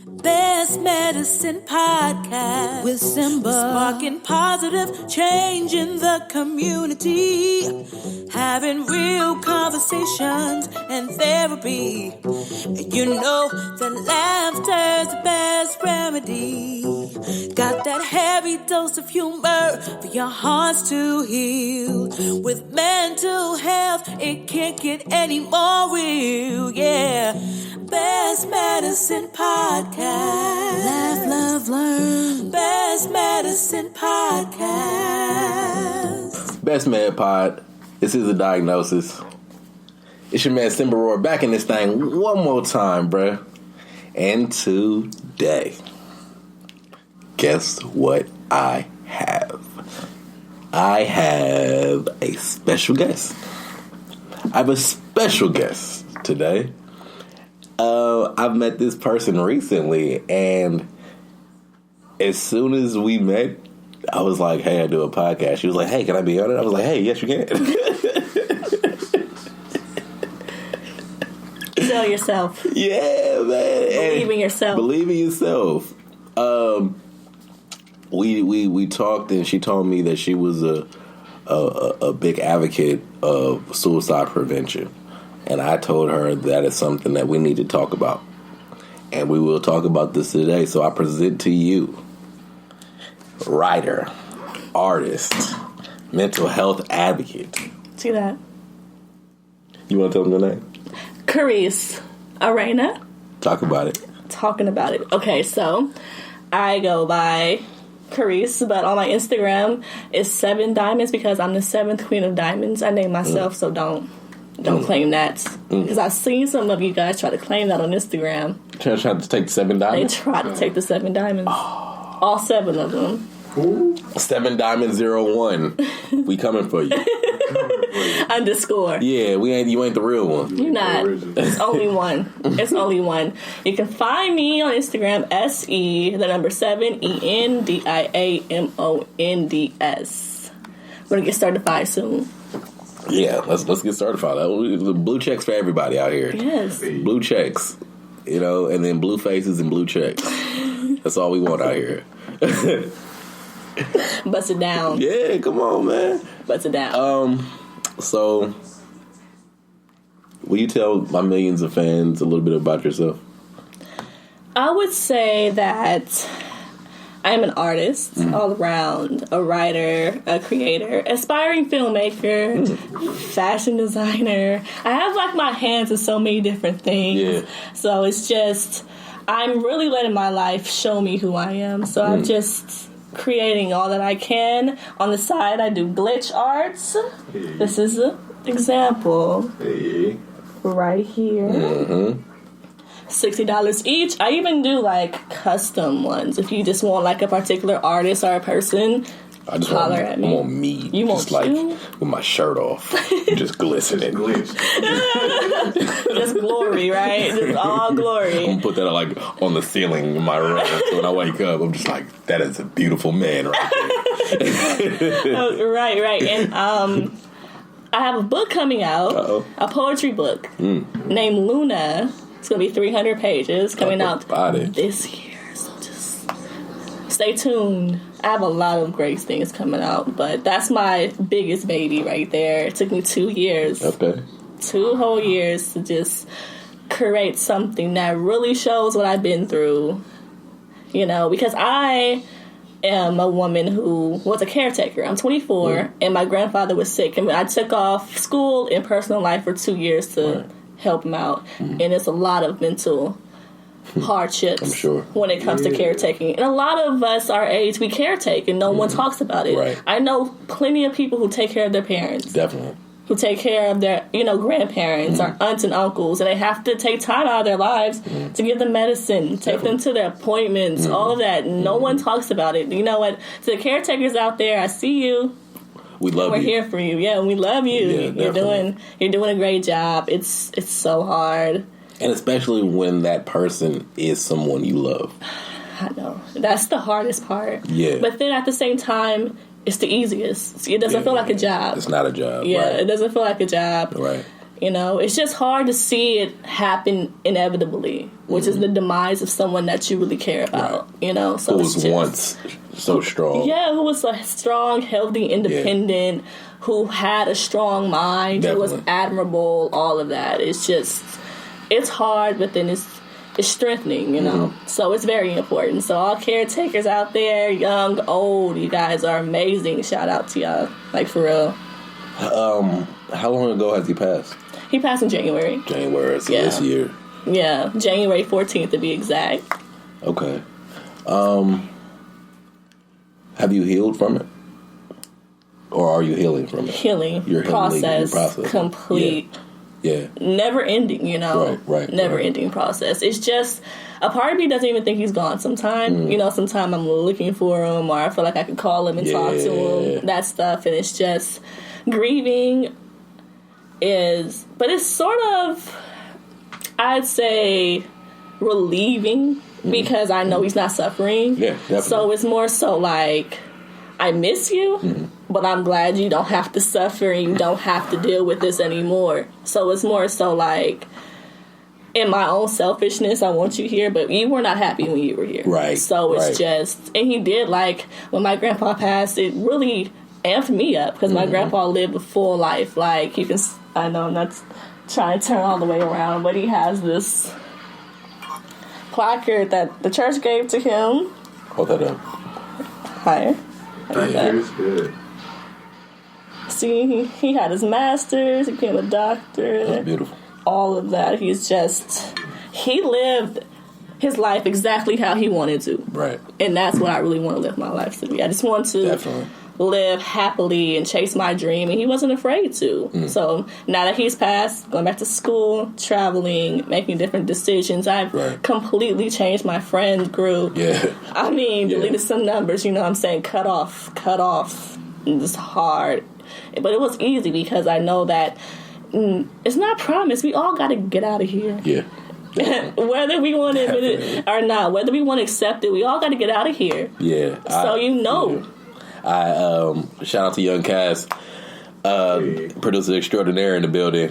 Best Medicine Podcast with Simba. Sparking positive change in the community. Having real conversations and therapy. You know that laughter's the best remedy. Got that heavy dose of humor for your hearts to heal. With mental health, it can't get any more real, yeah. Best Medicine Podcast. Laugh, love, learn. Best Medicine Podcast. Best Med Pod. This is a diagnosis. It's your man Simba Roar back in this thing one more time, bruh. And today, guess what I have? I have a special guest. I have a special guest today. I've met this person recently, and as soon as we met, I was like, hey, I do a podcast. She was like, hey, can I be on it? I was like, hey, yes, you can. Tell yourself. Yeah, man. Believe in yourself. Believe in yourself. We talked, and she told me that she was a big advocate of suicide prevention. And I told her that is something that we need to talk about. And we will talk about this today. So I present to you writer, artist, mental health advocate. See that? You want to tell them the name? Carice Arena. Talk about it. Talking about it. Okay, so I go by Carice, but on my Instagram it's 7 Diamonds because I'm the 7th Queen of Diamonds. I named myself, so don't claim that. Because I've seen some of you guys try to claim that on Instagram. Try to take 7 diamonds? They try to take the 7 diamonds. Oh. All 7 of them. 7 Diamond 01. We coming for you. Underscore. Yeah, you ain't the real one. You're not. It's only one. It's only one. You can find me on Instagram, SE7ENDIAMONDS. We're gonna get certified soon. Yeah, let's get certified. Blue checks for everybody out here. Yes. Blue checks. You know, and then blue faces and blue checks. That's all we want out here. Bust it down. Yeah, come on, man. Bust it down. So, will you tell my millions of fans a little bit about yourself? I would say that I am an artist all around, a writer, a creator, aspiring filmmaker, fashion designer. I have like my hands in so many different things. Yeah. So it's just, I'm really letting my life show me who I am. So I'm just creating all that I can. On the side, I do glitch arts. Hey. This is an example. Hey. Right here. Mm-hmm. $60 each. I even do like custom ones. If you just want like a particular artist or a person, I just holler at me. I want me. You just want like you? With my shirt off, just glistening. Just glory, right? Just all glory. I'm gonna put that like on the ceiling in my room. So when I wake up, I'm just like, that is a beautiful man right there. Oh, right. And I have a book coming out, a poetry book named Luna. It's going to be 300 pages coming out this year, so just stay tuned. I have a lot of great things coming out, but that's my biggest baby right there. It took me 2 years. Okay. 2 whole years to just create something that really shows what I've been through, you know, because I am a woman who was a caretaker. I'm 24, and my grandfather was sick, and I took off school and personal life for 2 years to help him out, and it's a lot of mental hardships, I'm sure, when it comes to caretaking. And a lot of us our age, we caretake, and no one talks about it. Right. I know plenty of people who take care of their parents. Definitely. Who take care of their, grandparents or aunts and uncles, and they have to take time out of their lives to give them medicine, take them to their appointments, all of that. No one talks about it. You know what? To the caretakers out there, I see you. We love you. We're here for you. Yeah, we love you. Yeah, you're doing a great job. It's so hard. And especially when that person is someone you love. I know. That's the hardest part. Yeah. But then at the same time, it's the easiest. It doesn't feel like a job. It's not a job. Yeah, right. It doesn't feel like a job. Right. You know, it's just hard to see it happen inevitably, which is the demise of someone that you really care about. Right. You know, so who was once so strong. Yeah, who was a strong, healthy, independent, who had a strong mind, who was admirable. All of that. It's just, it's hard, but then it's strengthening. You know, so it's very important. So all caretakers out there, young, old, you guys are amazing. Shout out to y'all, like for real. How long ago has he passed? He passed in January. January, so this year. Yeah, January 14th to be exact. Okay. Have you healed from it? Or are you healing from it? Healing. You're process. Complete. Yeah. Never ending, you know? Right. Never ending process. It's just, a part of me doesn't even think he's gone sometime. You know, sometimes I'm looking for him, or I feel like I could call him and talk to him, that stuff, and it's just, grieving but it's sort of, I'd say, relieving, because I know he's not suffering. Yeah, definitely. So it's more so like, I miss you, but I'm glad you don't have to suffer and you don't have to deal with this anymore. So it's more so like, in my own selfishness, I want you here, but you were not happy when you were here. Right. So it's just, and he did, like, when my grandpa passed, it really amped me up, because my grandpa lived a full life. Like, you can, I know I'm not trying to turn all the way around, but he has this placard that the church gave to him. Hold that up. Higher. It's good. See, he had his master's, he became a doctor. That's beautiful. All of that. He lived his life exactly how he wanted to. Right. And that's what I really want to live my life to be. I just want to live happily and chase my dream, and he wasn't afraid to. So now that he's passed, going back to school, traveling, making different decisions, I've completely changed my friend group. Yeah. I mean, deleted some numbers, you know what I'm saying? Cut off. It's hard. But it was easy, because I know that it's not promised. We all got to get out of here. Yeah. Whether we want to admit it or not, whether we want to accept it, we all got to get out of here. Yeah. So Yeah. I shout out to Young Cass, producer extraordinaire in the building.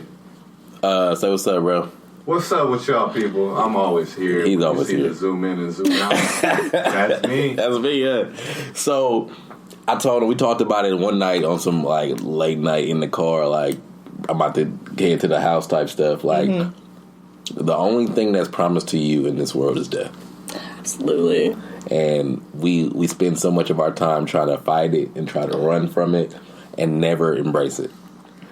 Say what's up, bro. What's up with y'all people? I'm always here. He's always here. To zoom in and zoom out. That's me. That's me. Yeah. So I told him, we talked about it one night on some like late night in the car, like I'm about to get into the house type stuff. Like the only thing that's promised to you in this world is death. Absolutely. And we spend so much of our time trying to fight it and try to run from it and never embrace it.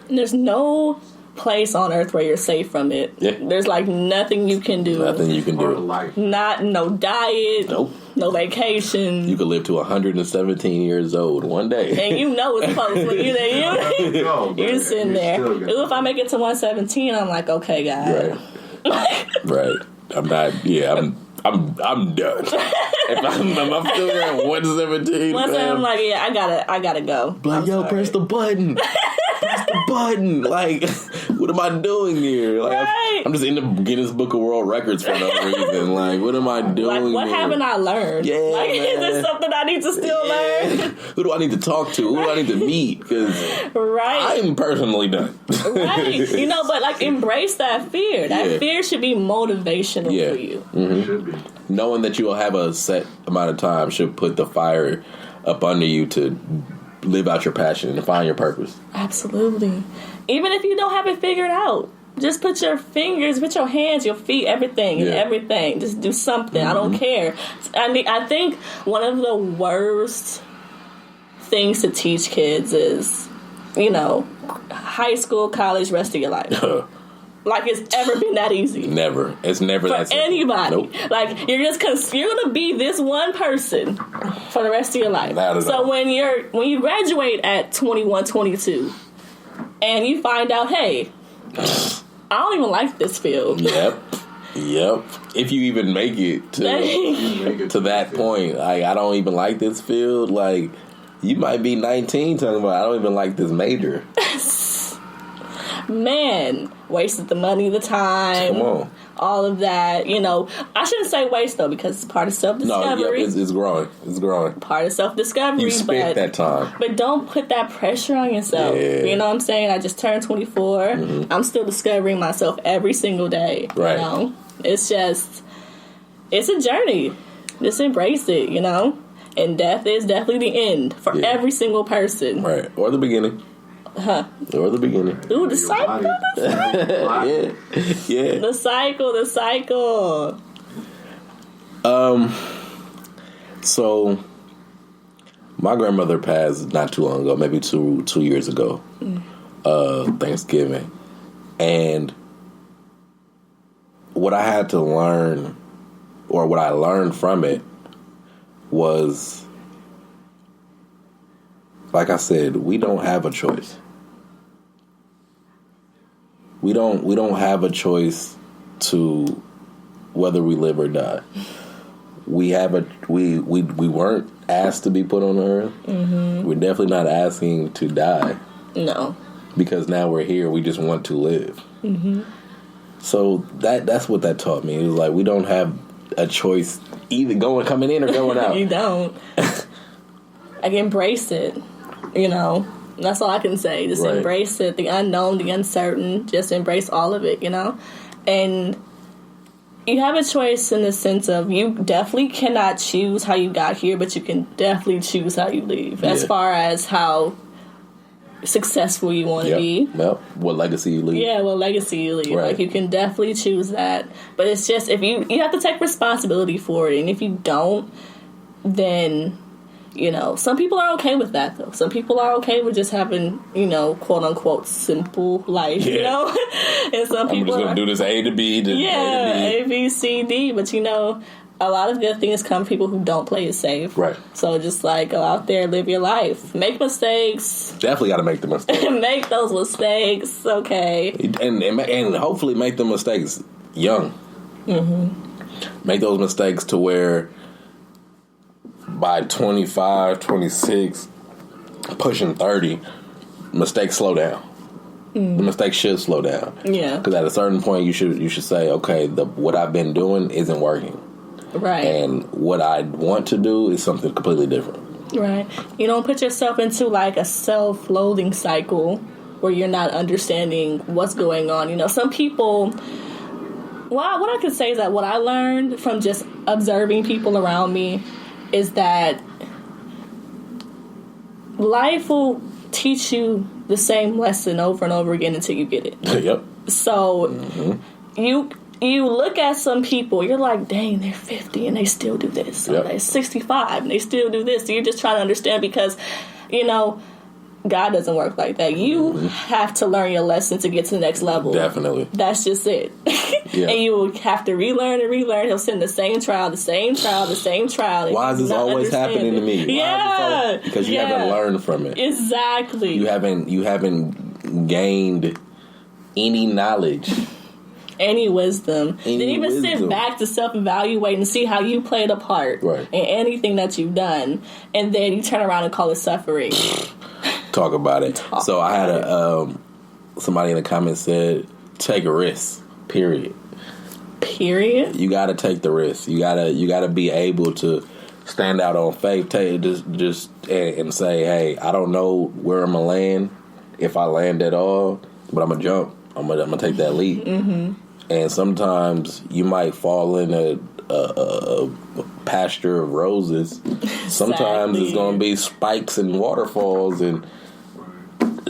And there's no place on earth where you're safe from it. Yeah. There's like nothing you can do. Nothing you can do. Life. No diet. Nope. No vacation. You could live to 117 years old one day. And you know it's supposedly you're sitting there. Ooh, if I make it to 117, I'm like, okay, guys. Right. I'm not. Yeah. I'm done. if I'm still there at 117, I'm like, yeah, I gotta go. Like, yo, press the button. Press the button. Like, what am I doing here? Like, I'm just in the Guinness Book of World Records for no reason. Like, what am I doing? Like, what here? haven't I learned? Yeah, like, man. is there something I need to still learn? Who do I need to talk to? Who do I need to meet? Because I'm personally done. You know, but like, embrace that fear. That fear should be motivational for you. It should be. Knowing that you will have a set amount of time should put the fire up under you to live out your passion and find your purpose. Absolutely. Even if you don't have it figured out, just put your fingers, put your hands, your feet, everything. Just do something. I don't care. I mean, I think one of the worst things to teach kids is, you know, high school, college, rest of your life. Like it's ever been that easy. Never. It's never for that simple. anybody. Nope. Like you're gonna be this one person for the rest of your life. So when you graduate at 21, 22, and you find out, hey, I don't even like this field. Yep. If you even make it to that point, like I don't even like this field. Like you might be 19 talking about I don't even like this major. Man, wasted the money, the time. Come on. all of that, you know. I shouldn't say waste, though, because it's part of self-discovery. No, it's growing. It's growing. Part of self-discovery. You spent that time. But don't put that pressure on yourself. Yeah. You know what I'm saying? I just turned 24. Mm-hmm. I'm still discovering myself every single day. Right. You know? It's a journey. Just embrace it, you know? And death is definitely the end for every single person. Right. Or the beginning. Huh. Or the beginning. Ooh, the cycle. Yeah. The cycle. So, my grandmother passed not too long ago, maybe two years ago, Thanksgiving. And what I had to learn, or what I learned from it, was, like I said, we don't have a choice. We don't have a choice to whether we live or die. We weren't asked to be put on the earth. Mm-hmm. We're definitely not asking to die. No. Because now we're here, we just want to live. Mm-hmm. So that's what that taught me. It was like we don't have a choice either coming in or going out. You don't. Like, embrace it. You know, that's all I can say. Just embrace it. The unknown, the uncertain. Just embrace all of it, you know? And you have a choice in the sense of you definitely cannot choose how you got here, but you can definitely choose how you leave. As far as how successful you want to be. Well, what legacy you leave. Yeah, what legacy you leave. Right. Like, you can definitely choose that. But it's just, if you have to take responsibility for it. And if you don't, then, you know, some people are okay with that, though. Some people are okay with just having, you know, quote unquote simple life, you know? And some people I'm just going to do this A to B. A, B, C, D. But, you know, a lot of good things come from people who don't play it safe. Right. So just, like, go out there, live your life. Make mistakes. Definitely got to make the mistakes. Make those mistakes, okay. And hopefully make the mistakes young. Mm-hmm. Make those mistakes to where by 25, 26, pushing 30, mistakes slow down. The mistakes should slow down. Yeah. Because at a certain point, you should say, okay, what I've been doing isn't working. Right. And what I want to do is something completely different. Right. You don't put yourself into, like, a self-loathing cycle where you're not understanding what's going on. You know, some people... Well, what I could say is that what I learned from just observing people around me is that life will teach you the same lesson over and over again until you get it. Yep. So you look at some people, you're like, dang, they're 50 and they still do this. Yep. Or they're 65 and they still do this. So you're just trying to understand because, you know, God doesn't work like that. You have to learn your lesson to get to the next level. Definitely. That's just it. Yeah. And you will have to relearn and relearn. He'll send the same trial. Why is this always happening to me? Yeah. Because you haven't learned from it. Exactly. You haven't gained any knowledge. Any wisdom. Then even sit back to self-evaluate and see how you played a part in anything that you've done. And then you turn around and call it suffering. Talk about it. So I had somebody in the comments said, take a risk, period. You got to take the risk. You got to be able to stand out on faith. Just and say, hey, I don't know where I'm gonna land, if I land at all, but I'm gonna jump. I'm gonna take that leap. Mm-hmm. And sometimes you might fall in a pasture of roses. Sometimes it's gonna be spikes and waterfalls and.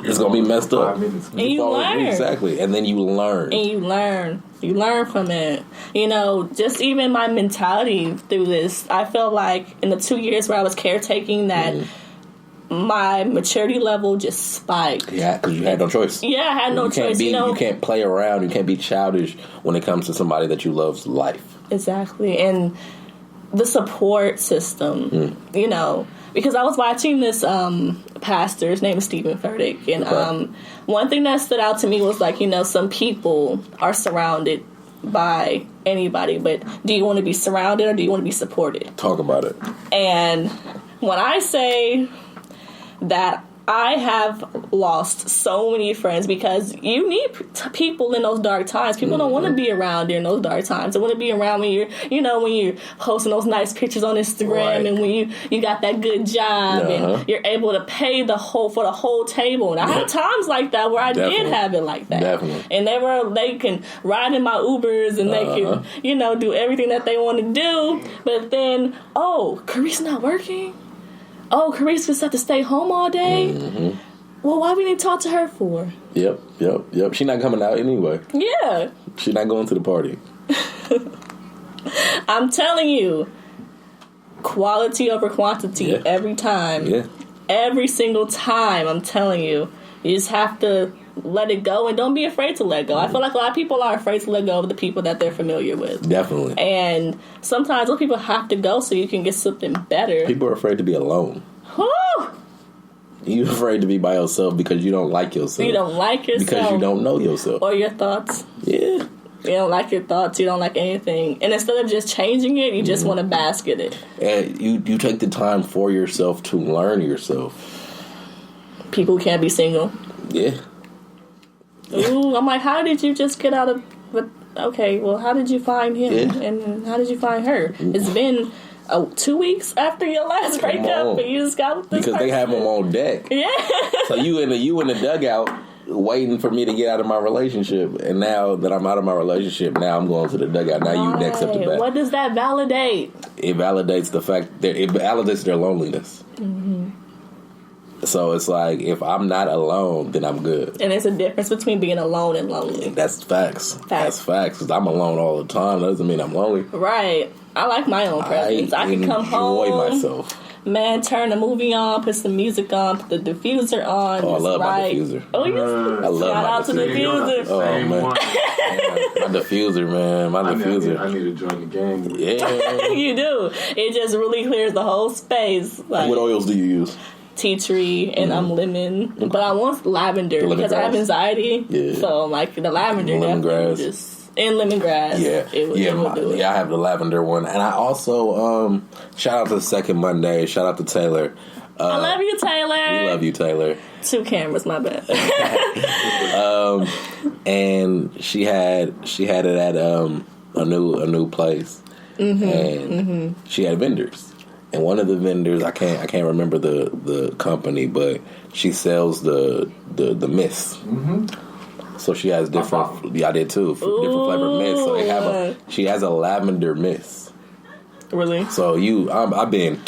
It's going to be messed up. And you learn. Exactly. And then you learn. You learn from it. You know, just even my mentality through this, I felt like in the 2 years where I was caretaking that my maturity level just spiked. Yeah, because you had no choice. Yeah, I had no choice. You can't play around. You can't be childish when it comes to somebody that you love's life. Exactly. And the support system, you know, because I was watching this pastor, his name is Stephen Furtick, and one thing that stood out to me was, like, you know, some people are surrounded by anybody, but do you want to be surrounded or do you want to be supported? Talk about it. And when I say that I have lost so many friends because you need people in those dark times. People don't want to be around during those dark times. They want to be around when you're posting those nice pictures on Instagram and when you got that good job and you're able to pay for the whole table. And I had times like that where I did have it like that. Definitely. And they can ride in my Ubers and they can, do everything that they want to do. But then, Carice's not working. Oh, Carice just have to stay home all day? Mm-hmm. Well, why we didn't talk to her for? Yep. She not coming out anyway. Yeah. She not going to the party. I'm telling you, quality over quantity every time. Yeah. Every single time, I'm telling you. You just have to let it go and don't be afraid to let go. I feel like a lot of people are afraid to let go of the people that they're familiar with. Definitely. And sometimes those people have to go so you can get something better. People are afraid to be alone. Whew. You're afraid to be by yourself because you don't like yourself. You don't like yourself. Because you don't know yourself. Or your thoughts. Yeah. You don't like your thoughts. You don't like anything. And instead of just changing it, you just want to bask in it. And you take the time for yourself to learn yourself. People who can't be single. Yeah. Ooh, I'm like, how did you just get out of... Okay, well, how did you find him? Yeah. And how did you find her? Ooh. It's been 2 weeks after your last breakup, and you just got with this person. They have them on deck. Yeah. So you in the dugout waiting for me to get out of my relationship, and now that I'm out of my relationship, now I'm going to the dugout. Now you next up to bat. What does that validate? It validates the fact that it validates their loneliness. Mm-hmm. So it's like, if I'm not alone, then I'm good. And there's a difference between being alone and lonely. That's facts. That's facts. Because I'm alone all the time. That doesn't mean I'm lonely. Right. I like my own presence. I can come home. Enjoy myself. Man, turn the movie on, put some music on, put the diffuser on. Oh, I love my diffuser. Oh, yes. I love Shout out to the diffuser. Oh, man. My diffuser, man. My diffuser. I need to join the gang. Yeah. You do. It just really clears the whole space. Like, what oils do you use? Tea tree and lemon, but I want lavender because I have anxiety. Yeah. So like the lavender, lemongrass, and lemongrass. Yeah, I have the lavender one, and I also shout out to Second Monday. Shout out to Taylor. I love you, Taylor. We love you, Taylor. 2 cameras, my bad. And she had it at a new place, and she had vendors. And one of the vendors, I can't remember the company, but she sells the mists. Mm-hmm. So she has different. Yeah, I did too. Different flavored mists. So she has a lavender mist. Really? So I've been.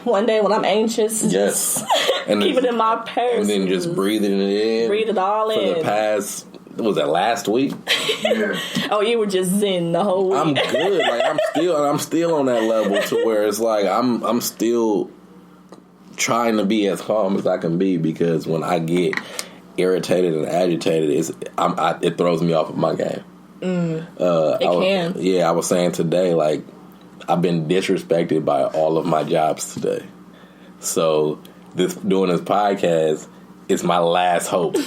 One day when I'm anxious, yes, and keep it in my purse, and then just breathing it in. Breathe it all in. For the past. Was that last week? Yeah. Oh, you were just zen the whole week. I'm good. Like I'm still on that level to where it's like I'm still trying to be as calm as I can be, because when I get irritated and agitated, it throws me off of my game. It can. Yeah, I was saying today, like, I've been disrespected by all of my jobs today. So doing this podcast is my last hope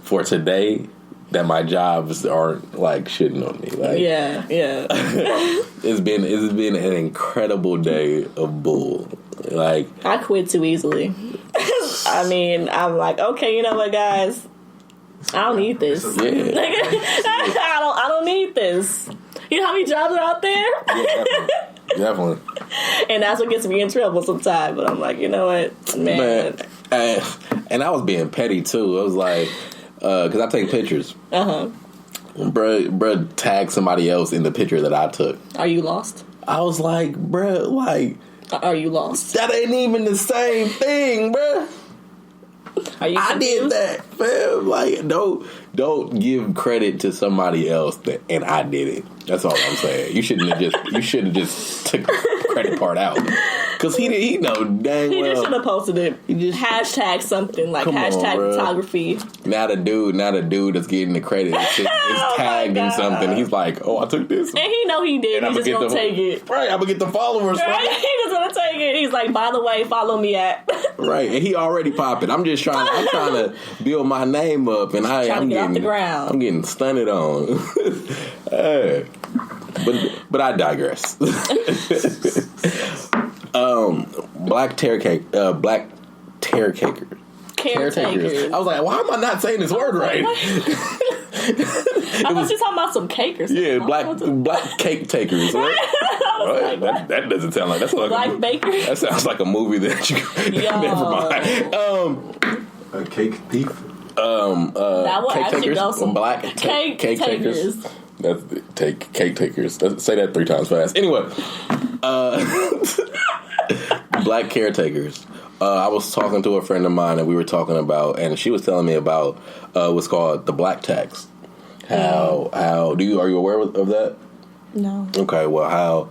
for today. That my jobs aren't like shitting on me. Like, yeah. It's been an incredible day of bull. Like, I quit too easily. I mean, I'm like, okay, you know what, guys? I don't need this. Yeah. I don't need this. You know how many jobs are out there? Yeah, definitely. And that's what gets me in trouble sometimes. But I'm like, you know what, man. And I was being petty too. I was like. Because I take pictures. Bruh tagged somebody else in the picture that I took. Are you lost? I was like, bruh, like... Are you lost? That ain't even the same thing, bruh. Are you confused? I did that, fam. Like, don't give credit to somebody else and I did it. That's all I'm saying. You shouldn't have just took the credit part out. Because he know dang well. He just should have posted it. Hashtag something like photography. Not a dude that's getting the credit. It's tagged in something. He's like, oh, I took this. And he know he did. He's just going to take it. Right, I'm going to get the followers. Right, he's just going to take it. He's like, by the way, follow me at. Right, and he already popping. I'm trying to build my name up. And I'm getting off the ground. I'm getting stunted on. But I digress. Black caretakers. I was like, why am I not saying this word right? I thought you talking about some cake or something. Yeah, black cake takers. Right? That doesn't sound like that's like black baker. That sounds like a movie that you. Never mind. A cake thief. That will cake actually takers, go some black cake takers. That's cake takers. Say that 3 times fast. Anyway, black caretakers. I was talking to a friend of mine, and we were talking about, and she was telling me about what's called the black tax. How are you aware of that? No. Okay, well, how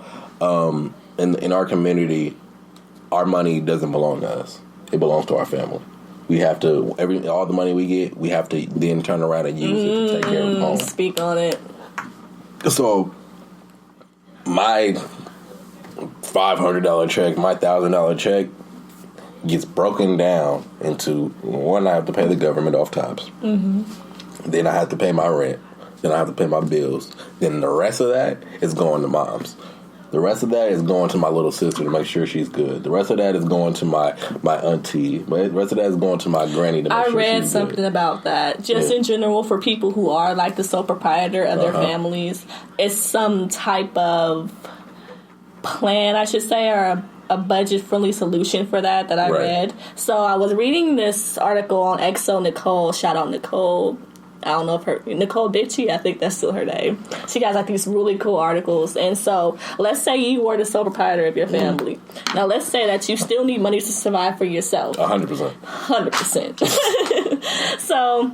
in our community, our money doesn't belong to us. It belongs to our family. We have to all the money we get, we have to then turn around and use it to take care of home. Speak on it. So my $500 check, my $1,000 check gets broken down into one. I have to pay the government off tops. Mm-hmm. Then I have to pay my rent. Then I have to pay my bills. Then the rest of that is going to mom's. The rest of that is going to my little sister to make sure she's good. The rest of that is going to my auntie. The rest of that is going to my granny to make sure she's good. I read something about that. Just in general, for people who are like the sole proprietor of their families, it's some type of plan, I should say, or a budget-friendly solution for that I read. So I was reading this article on Exo Nicole. Shout out Nicole. I don't know if Nicole Ditchy, I think that's still her name. She got like these really cool articles. And so let's say you were the sole proprietor of your family. Now let's say that you still need money to survive for yourself. 100%. 100%. So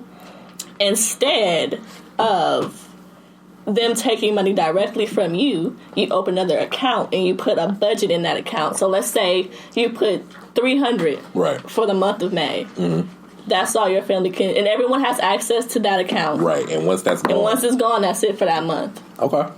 instead of them taking money directly from you, you open another account and you put a budget in that account. So let's say you put $300 for the month of May. Mm-hmm. That's all your family can, and everyone has access to that account. Right, and once that's gone. And once it's gone, that's it for that month. Okay.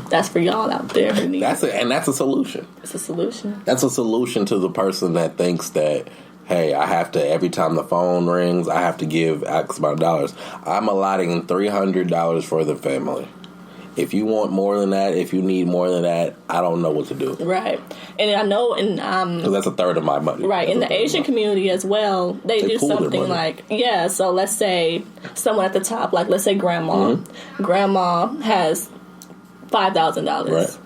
That's for y'all out there who need it. And that's a solution. It's a solution. That's a solution to the person that thinks that, hey, I have to, every time the phone rings, I have to give X amount of dollars. I'm allotting $300 for the family. If you want more than that, if you need more than that, I don't know what to do. Right. And I know because that's a third of my money. Right. In the Asian community as well, they do something like, so let's say someone at the top, like let's say grandma. Mm-hmm. Grandma has $5,000. Right.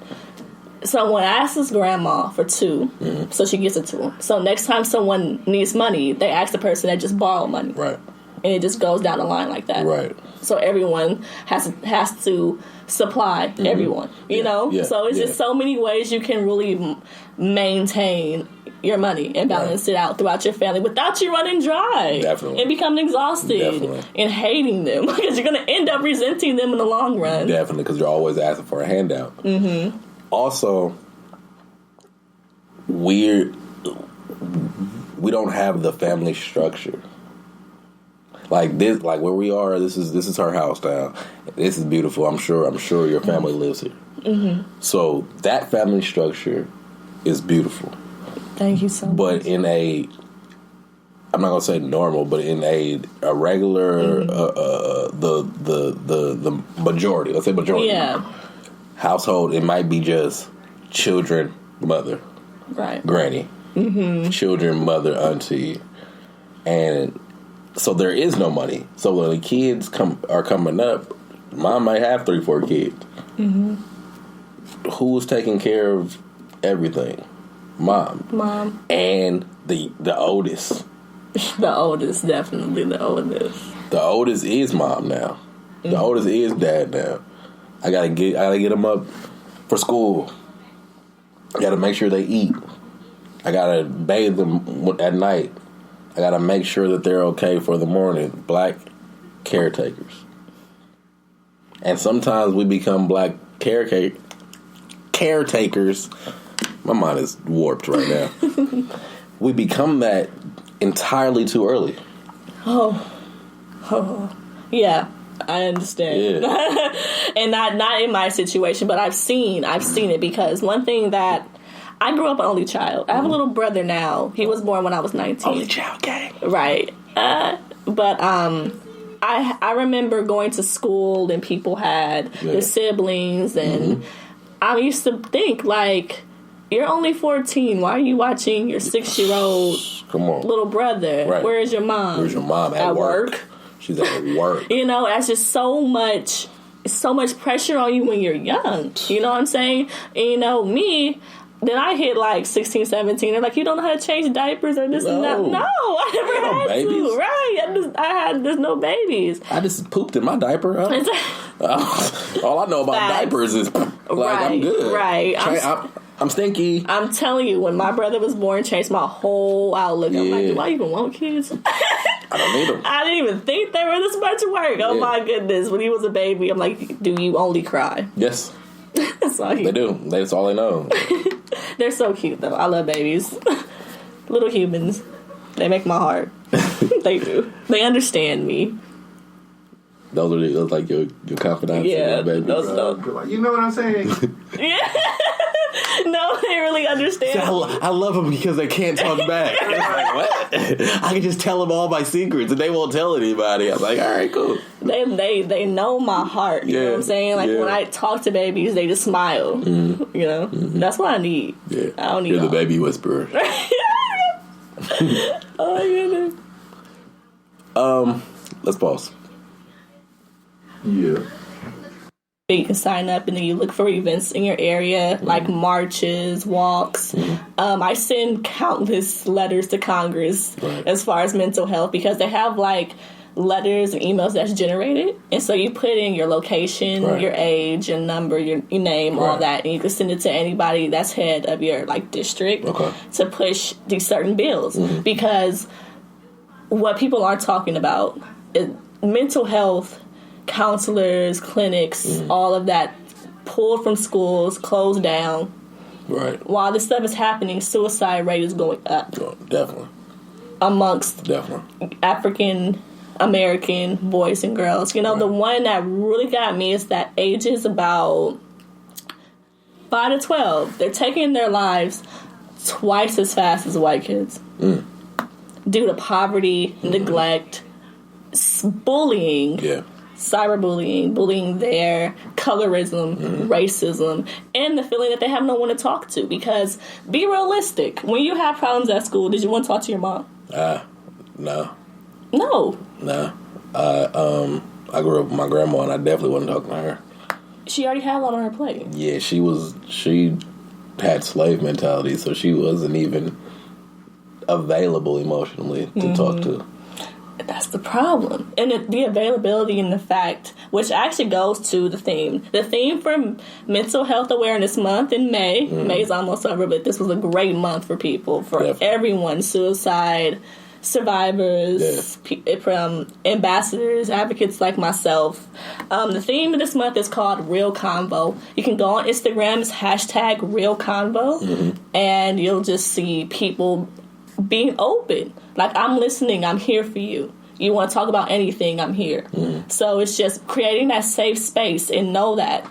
Someone asks grandma for $2,000, so she gives it to them. So next time someone needs money, they ask the person that just borrowed money. Right. And it just goes down the line like that. Right. So everyone has to supply everyone, you know? Yeah, so it's just so many ways you can really maintain your money and balance it out throughout your family without you running dry. Definitely. And becoming exhausted and hating them because you're going to end up resenting them in the long run. Definitely, because you're always asking for a handout. Mm-hmm. Also, we don't have the family structure. Like this, like where we are, this is her house now. This is beautiful. I'm sure your family lives here. Mm-hmm. So that family structure is beautiful. Thank you so much. But in I'm not gonna say normal, but in a regular, the majority, let's say majority, household, it might be just children, mother, granny, children, mother, auntie, and. So there is no money. So when the kids are coming up, mom might have 3-4 kids. Mm-hmm. Who's taking care of everything? Mom. And the oldest. The oldest, definitely the oldest. The oldest is mom now. The oldest is dad now. I gotta get them up for school. I gotta make sure they eat. I gotta bathe them at night. I gotta make sure that they're okay for the morning. Black caretakers. And sometimes we become black caretakers. My mind is warped right now. We become that entirely too early. Oh. Yeah, I understand. Yeah. And not in my situation, but I've seen it because one thing that I grew up an only child. I have a little brother now. He was born when I was 19. Only child gang. Right. But I remember going to school and people had their siblings, and I used to think, like, You're only 14. Why are you watching your 6-year-old little brother? Right. Where is your mom? Where's your mom? At work. She's at work. That's just so much pressure on you when you're young. You know what I'm saying? And, me, then I hit like 16, 17. They're like, you don't know how to change diapers or this and that. No, I never had to. Right. There's no babies. I just pooped in my diaper. All I know about diapers is I'm good. Right. I'm stinky. I'm telling you, when my brother was born, changed my whole outlook. I'm like, do I even want kids? I don't need them. I didn't even think they were this much work. Oh my goodness. When he was a baby, I'm like, do you only cry? Yes. That's all they do. That's all they know. They're so cute, though. I love babies. Little humans. They make my heart. They do. They understand me. Those are like your confidants. Yeah. Baby. You know what I'm saying? Yeah. No, they really understand. I love them because they can't talk back. Like, what? I can just tell them all my secrets and they won't tell anybody. I'm like, all right, cool. They know my heart. You know what I'm saying? Like when I talk to babies, they just smile. Mm-hmm. You know, that's what I need. Yeah, I don't need. You're the baby whisperer. Oh my goodness. Let's pause. Yeah. You can sign up and then you look for events in your area, like marches, walks. I send countless letters to Congress as far as mental health because they have like letters and emails that's generated. And so you put in your location, your age, your number, your name, all that. And you can send it to anybody that's head of your like district to push these certain bills. Because what people aren't talking about is mental health. Counselors, clinics, all of that pulled from schools, closed down. Right. While this stuff is happening, suicide rate is going up. Oh, definitely. Amongst African American boys and girls. You know, the one that really got me is that ages about 5 to 12. They're taking their lives twice as fast as white kids. Due to poverty, neglect, bullying. Yeah. Cyberbullying, bullying there, colorism, racism, and the feeling that they have no one to talk to. Because, be realistic, when you have problems at school, did you want to talk to your mom? No. No. No. I grew up with my grandma, and I definitely wasn't talking to her. She already had a lot on her plate. Yeah, she had slave mentality, so she wasn't even available emotionally to talk to. That's the problem. And the availability and the fact, which actually goes to the theme. The theme for Mental Health Awareness Month in May. May's almost over, but this was a great month for people, for everyone. Suicide survivors, from ambassadors, advocates like myself. The theme of this month is called Real Convo. You can go on Instagram, it's hashtag Real Convo, and you'll just see people being open. Like, I'm listening, I'm here for you. You want to talk about anything, I'm here. So it's just creating that safe space and know that,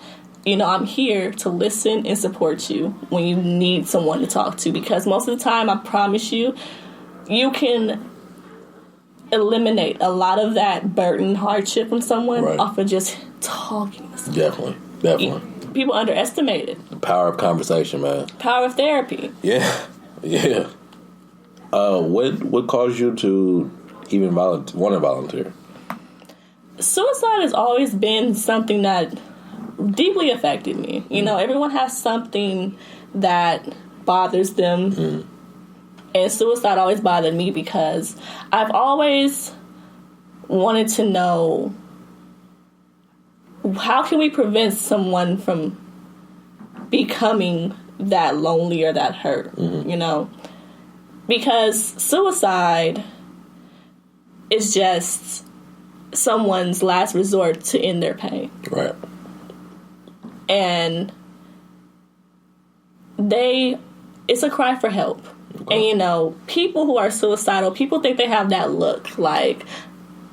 I'm here to listen and support you when you need someone to talk to. Because most of the time, I promise you, you can eliminate a lot of that burden, hardship from someone off of just talking to someone. Definitely. People underestimate it. The power of conversation, man. Power of therapy. Yeah. What caused you to even want to volunteer? Suicide has always been something that deeply affected me. Everyone has something that bothers them. And suicide always bothered me because I've always wanted to know, how can we prevent someone from becoming that lonely or that hurt, Because suicide is just someone's last resort to end their pain. Right. And it's a cry for help. Okay. And, people who are suicidal, people think they have that look, like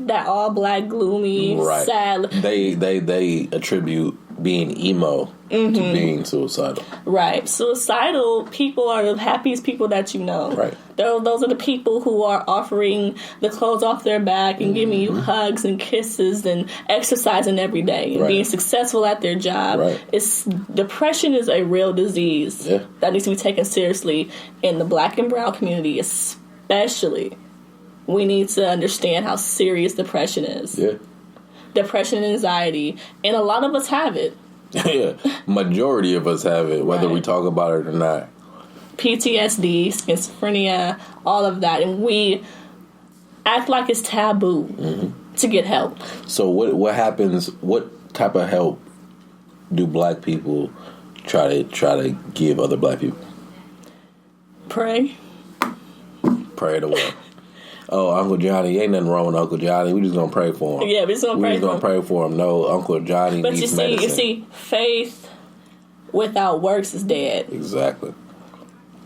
that all black, gloomy, sad. They attribute being emo to being suicidal. Right. Suicidal people are the happiest people that you know. Right. Those are the people who are offering the clothes off their back and giving you hugs and kisses and exercising every day and being successful at their job. Right. Depression is a real disease that needs to be taken seriously in the Black and brown community, especially. We need to understand how serious depression is. Yeah. Depression and anxiety, and a lot of us have it. Yeah, majority of us have it, whether we talk about it or not. PTSD, schizophrenia, all of that, and we act like it's taboo to get help. So what happens? What type of help do Black people try to give other Black people? Pray. Pray to what? Oh, Uncle Johnny, ain't nothing wrong with Uncle Johnny. We just gonna pray for him. Yeah, we just gonna pray for him. No, Uncle Johnny but needs medicine. You see, faith without works is dead. Exactly.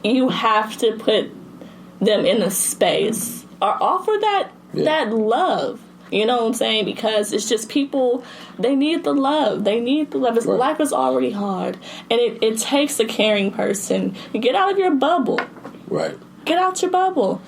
You have to put them in a space or offer that love. You know what I'm saying? Because it's just people, they need the love. They need the love. Right. Life is already hard. And it takes a caring person. You get out of your bubble. Right. Get out your bubble.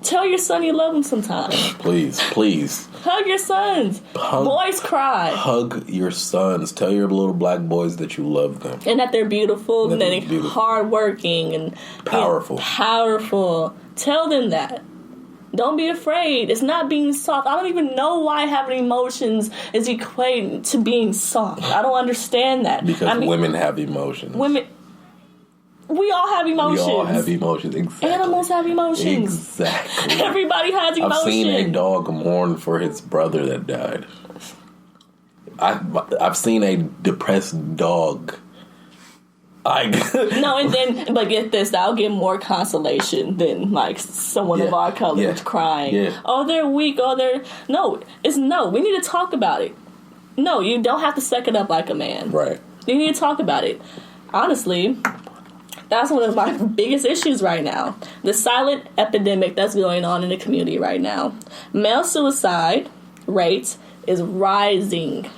Tell your son you love him sometimes. Please. Hug your sons. Boys cry. Hug your sons. Tell your little Black boys that you love them. And that they're beautiful. And that they're hardworking. And powerful. Powerful. Tell them that. Don't be afraid. It's not being soft. I don't even know why having emotions is equated to being soft. I don't understand that. Because women have emotions. We all have emotions. We all have emotions, exactly. Animals have emotions. Exactly. Everybody has emotions. I've seen a dog mourn for his brother that died. I've seen a depressed dog. No, and then, but get this, I'll get more consolation than, like, someone of our color crying. Yeah. Oh, they're weak. Oh, No, we need to talk about it. No, you don't have to suck it up like a man. Right. You need to talk about it. Honestly, that's one of my biggest issues right now. The silent epidemic that's going on in the community right now. Male suicide rate is rising.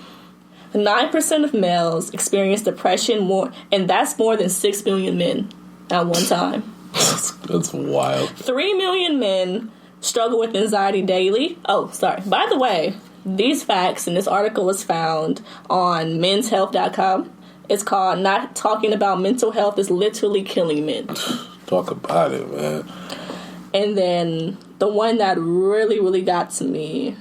9% of males experience depression more, and that's more than 6 million men at one time. That's wild. 3 million men struggle with anxiety daily. Oh, sorry. By the way, these facts and this article was found on menshealth.com. It's called Not Talking About Mental Health is Literally Killing Men. Talk about it, man. And then the one that really, really got to me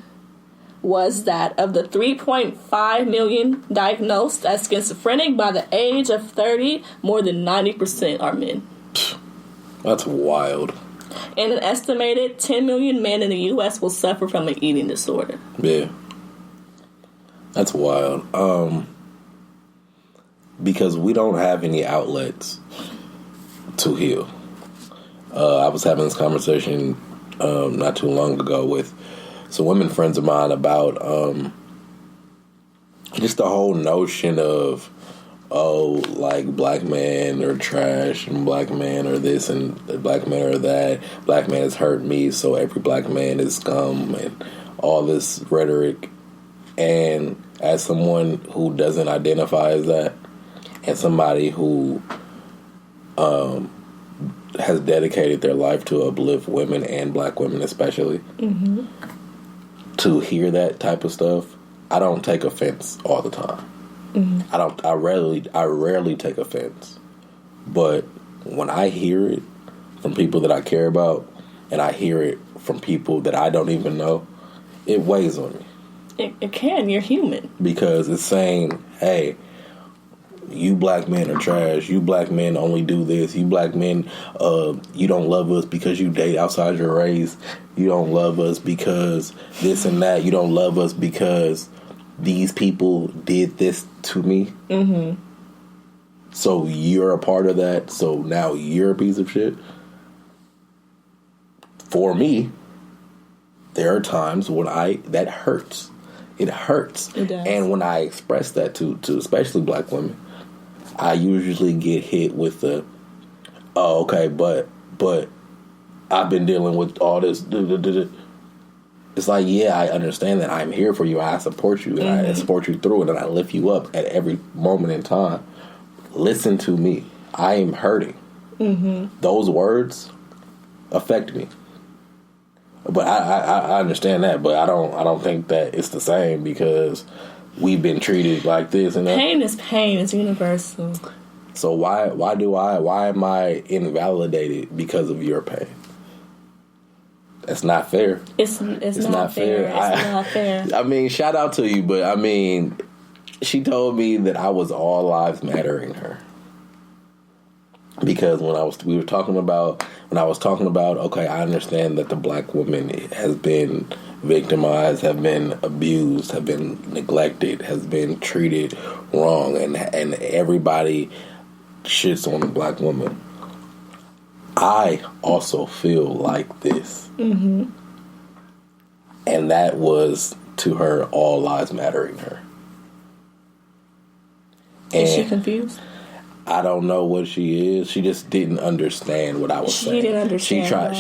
was that of the 3.5 million diagnosed as schizophrenic by the age of 30, more than 90% are men. That's wild. And an estimated 10 million men in the U.S. will suffer from an eating disorder. Yeah. That's wild. Because we don't have any outlets to heal. I was having this conversation not too long ago with some women friends of mine about just the whole notion of, like, Black men are trash and Black men are this and Black men are that. Black man has hurt me, so every Black man is scum and all this rhetoric. And as someone who doesn't identify as that, and somebody who has dedicated their life to uplift women and Black women especially, to hear that type of stuff, I don't take offense all the time. I rarely take offense. But when I hear it from people that I care about, and I hear it from people that I don't even know, it weighs on me. It can. You're human. Because it's saying, hey, you Black men are trash. You Black men only do this. You Black men, you don't love us because you date outside your race. You don't love us because this and that. You don't love us because these people did this to me. So you're a part of that. So now you're a piece of shit. For me, there are times when that hurts. It hurts. It does. And when I express that to especially Black women, I usually get hit with the, oh, okay, but I've been dealing with all this. it's like, yeah, I understand that I'm here for you. I support you, and I support you through it, and I lift you up at every moment in time. Listen to me. I am hurting. Those words affect me. But I understand that, but I don't think that it's the same because we've been treated like this. And pain is pain. It's universal. So why am I invalidated because of your pain? That's not fair. It's not fair. It's not fair. I mean, shout out to you, but I mean, she told me that I was all lives mattering her. Because when I was talking about, okay, I understand that the black woman has been victimized, have been abused, have been neglected, has been treated wrong, and everybody shits on the black woman. I also feel like this. And that was, to her, all lives mattering her. Is she confused? I don't know what she is. She just didn't understand what I was saying. She didn't understand.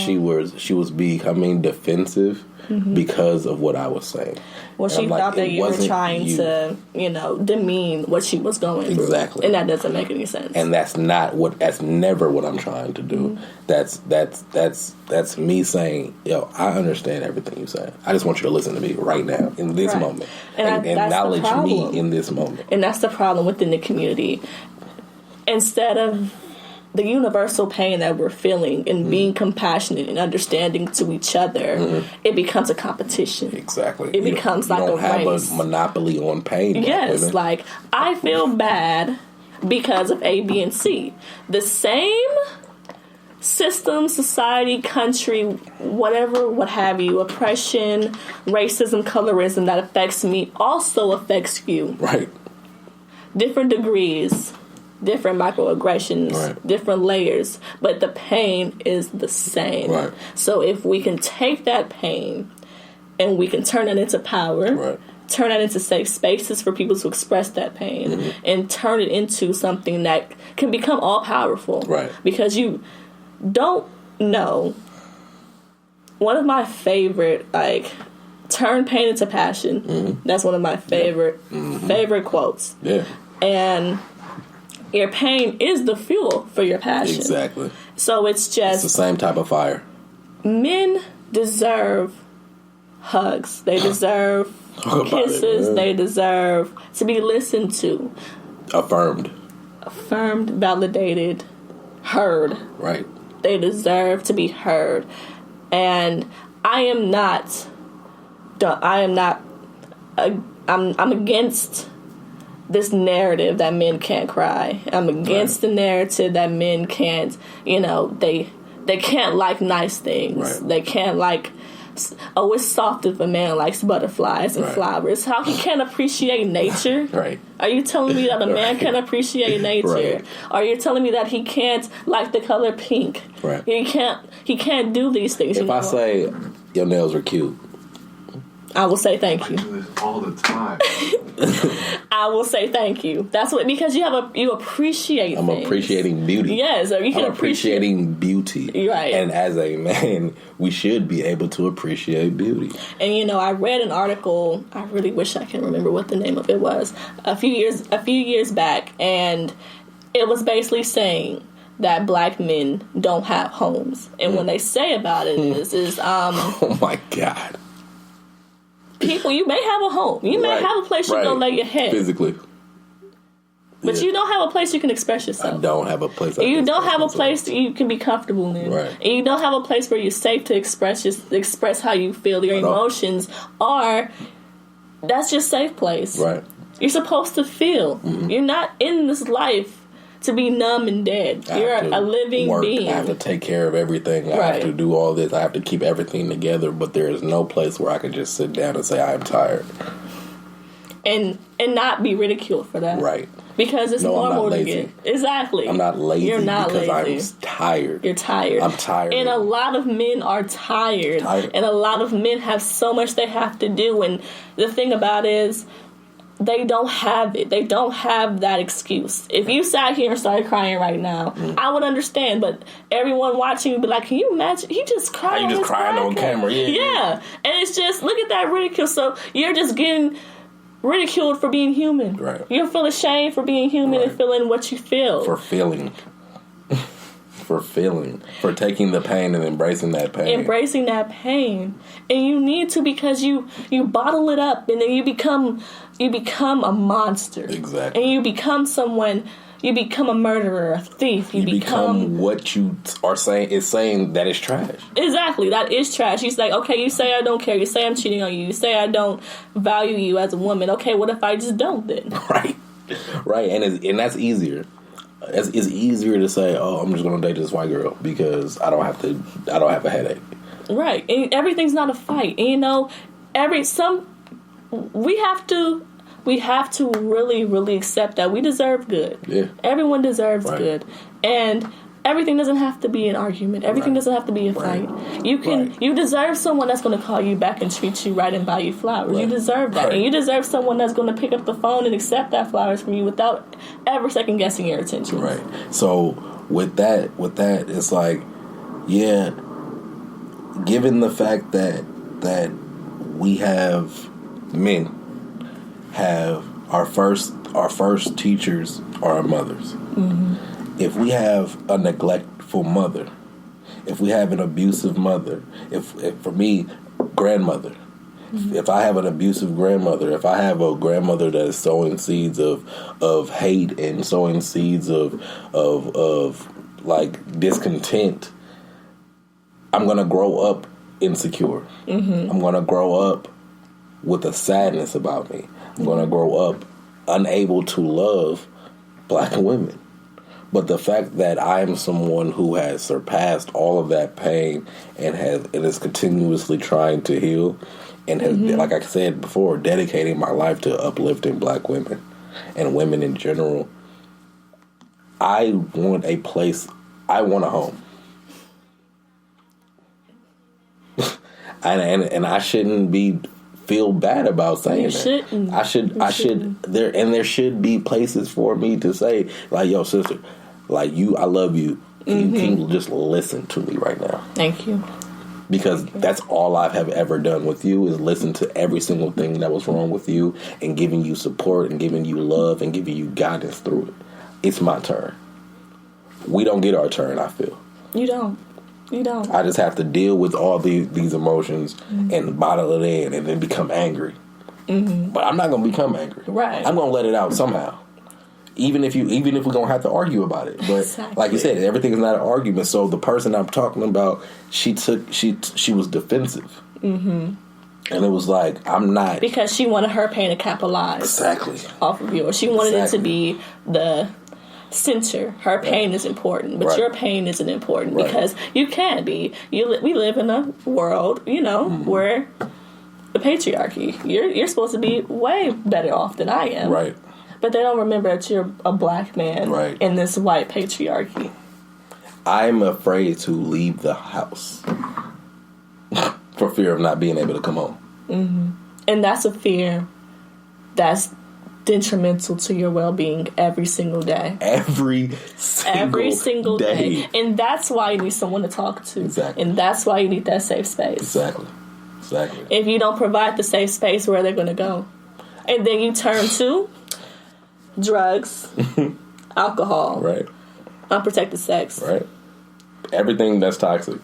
She was becoming defensive because of what I was saying. Well, she thought that you were trying to, demean what she was going through. Exactly. And that doesn't make any sense. And that's never what I'm trying to do. That's me saying, yo, I understand everything you're saying. I just want you to listen to me right now, in this moment. And acknowledge me in this moment. And that's the problem within the community. Instead of the universal pain that we're feeling and being compassionate and understanding to each other, it becomes a competition. Exactly. It becomes like a race. You don't have a monopoly on pain. Yes, like, I feel bad because of A, B, and C. The same system, society, country, whatever, what have you, oppression, racism, colorism that affects me also affects you. Right. Different degrees. Different microaggressions, different layers, but the pain is the same. Right. So if we can take that pain and we can turn it into power, turn it into safe spaces for people to express that pain, and turn it into something that can become all-powerful. Right. Because you don't know. One of my favorite, turn pain into passion. That's one of my favorite quotes. Yeah. And your pain is the fuel for your passion. Exactly. So it's just... It's the same type of fire. Men deserve hugs. They deserve kisses. They deserve to be listened to. Affirmed, validated, heard. Right. They deserve to be heard. And I'm against this narrative that men can't cry. I'm against the narrative that men can't, they can't like nice things. They can't like, it's soft if a man likes butterflies and flowers. How he can't appreciate nature? Right. Are you telling me that a man can appreciate nature? Right. Are you telling me that he can't like the color pink? Right. He can't do these things. If I say your nails are cute, I will say thank you. I do this all the time. I will say thank you. That's what, because you appreciate I'm things. Appreciating beauty. Yes, or you can appreciating beauty. Right. And as a man, we should be able to appreciate beauty. And I read an article, I really wish I can remember what the name of it was, a few years back, and it was basically saying that black men don't have homes. And when they say about it is oh my God. People, you may have a home. You may have a place you can lay your head. Physically. But you don't have a place you can express yourself. I don't have a place. You don't have a place that you can be comfortable in. Right. And you don't have a place where you're safe to express how you feel. Your emotions are... That's your safe place. Right. You're supposed to feel. You're not in this life to be numb and dead. You're a living being. I have to take care of everything. I have to do all this. I have to keep everything together. But there is no place where I can just sit down and say I am tired. And not be ridiculed for that. Right. Because it's normal to get. Exactly. I'm not lazy. You're not because lazy. I'm tired. You're tired. I'm tired. And a lot of men are tired. And a lot of men have so much they have to do. And the thing about it is, they don't have it. They don't have that excuse. If you sat here and started crying right now, I would understand. But everyone watching would be like, can you imagine? He just cried. You just crying on camera. Yeah. And it's just, look at that ridicule. So you're just getting ridiculed for being human. Right. You feel ashamed for being human and feeling what you feel. For feeling. For taking the pain and embracing that pain. Embracing that pain. And you need to, because you bottle it up and then you become a monster. Exactly. And you become someone, you become a murderer, a thief. You become what you are saying that is trash. Exactly. That is trash. You say, okay, you say I don't care. You say I'm cheating on you. You say I don't value you as a woman. Okay, what if I just don't then? Right. Right. And that's easier. It's easier to say, oh, I'm just going to date this white girl because I don't have a headache. Right. And everything's not a fight. And, you know, we have to really, really accept that we deserve good. Yeah. Everyone deserves good. And everything doesn't have to be an argument. Everything doesn't have to be a fight. You deserve someone that's going to call you back and treat you right and buy you flowers. Right. You deserve that. And you deserve someone that's going to pick up the phone and accept that flowers from you without ever second guessing your intentions. Right. So with that, it's like, yeah, given the fact that we have men have our first teachers are our mothers. Mm-hmm. If we have a neglectful mother, if we have an abusive mother, if for me, grandmother, if I have an abusive grandmother, if I have a grandmother that is sowing seeds of hate and sowing seeds of like discontent, I'm gonna grow up insecure. Mm-hmm. I'm gonna grow up with a sadness about me. I'm gonna grow up unable to love black women. But the fact that I am someone who has surpassed all of that pain and is continuously trying to heal and has, like I said before, dedicating my life to uplifting black women and women in general, I want a place, I want a home. and I shouldn't feel bad about saying that. Shouldn't. I should there should be places for me to say, like, yo, sister, like, I love you. Can you just listen to me right now? Thank you. Because that's all I have ever done with you is listen to every single thing that was wrong with you and giving you support and giving you love and giving you guidance through it. It's my turn. We don't get our turn, I feel. You don't. I just have to deal with all these emotions and bottle it in and then become angry. Mm-hmm. But I'm not going to become angry. Right. I'm going to let it out somehow. Even if we're going to have to argue about it. But exactly. Like you said, everything is not an argument. So the person I'm talking about, she was defensive. Mm-hmm. And it was like, I'm not. Because she wanted her pain to capitalize. Exactly. Off of yours. She wanted it to be the center. Her pain is important, but your pain isn't important because you can't be. We live in a world, where the patriarchy. You're supposed to be way better off than I am. Right. But they don't remember that you're a black man in this white patriarchy. I'm afraid to leave the house for fear of not being able to come home. Mm-hmm. And that's a fear that's detrimental to your well-being every single day. Every single day. And that's why you need someone to talk to. Exactly. And that's why you need that safe space. Exactly. If you don't provide the safe space, where are they going to go? And then you turn to drugs, alcohol, unprotected sex, everything that's toxic,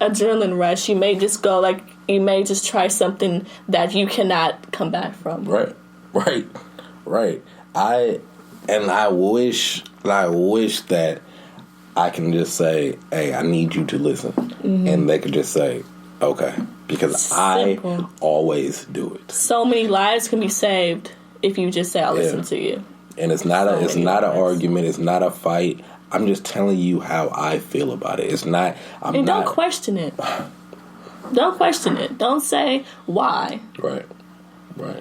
adrenaline rush. You may just try something that you cannot come back from. Right. I wish that I can just say, hey, I need you to listen, and they could just say, okay, because simple. I always do it. So many lives can be saved if you just say, I'll listen to you. And it's not an argument. It's not a fight. I'm just telling you how I feel about it. It's not. Don't question it. Don't question it. Don't say why. Right.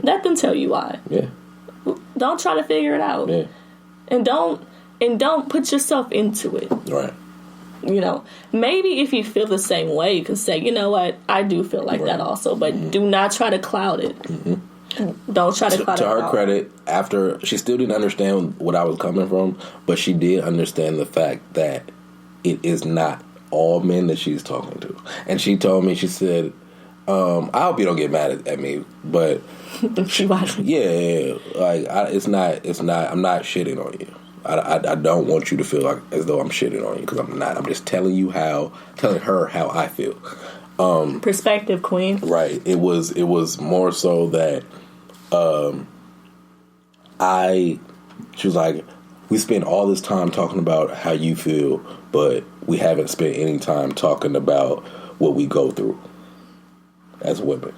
Let them tell you why. Yeah. Don't try to figure it out. Yeah. And don't put yourself into it. Right. Maybe if you feel the same way, you can say, you know what, I do feel like that also, but do not try to cloud it. Mm-hmm. Don't try to to her credit, after she still didn't understand what I was coming from, but she did understand the fact that it is not all men that she's talking to. And she told me, she said, I hope you don't get mad at me, but she watched me. Yeah, like it's not. I'm not shitting on you. I don't want you to feel like as though I'm shitting on you, because I'm not. I'm just telling her how I feel. Perspective, queen. Right. It was more so that she was like, we spend all this time talking about how you feel, but we haven't spent any time talking about what we go through as women.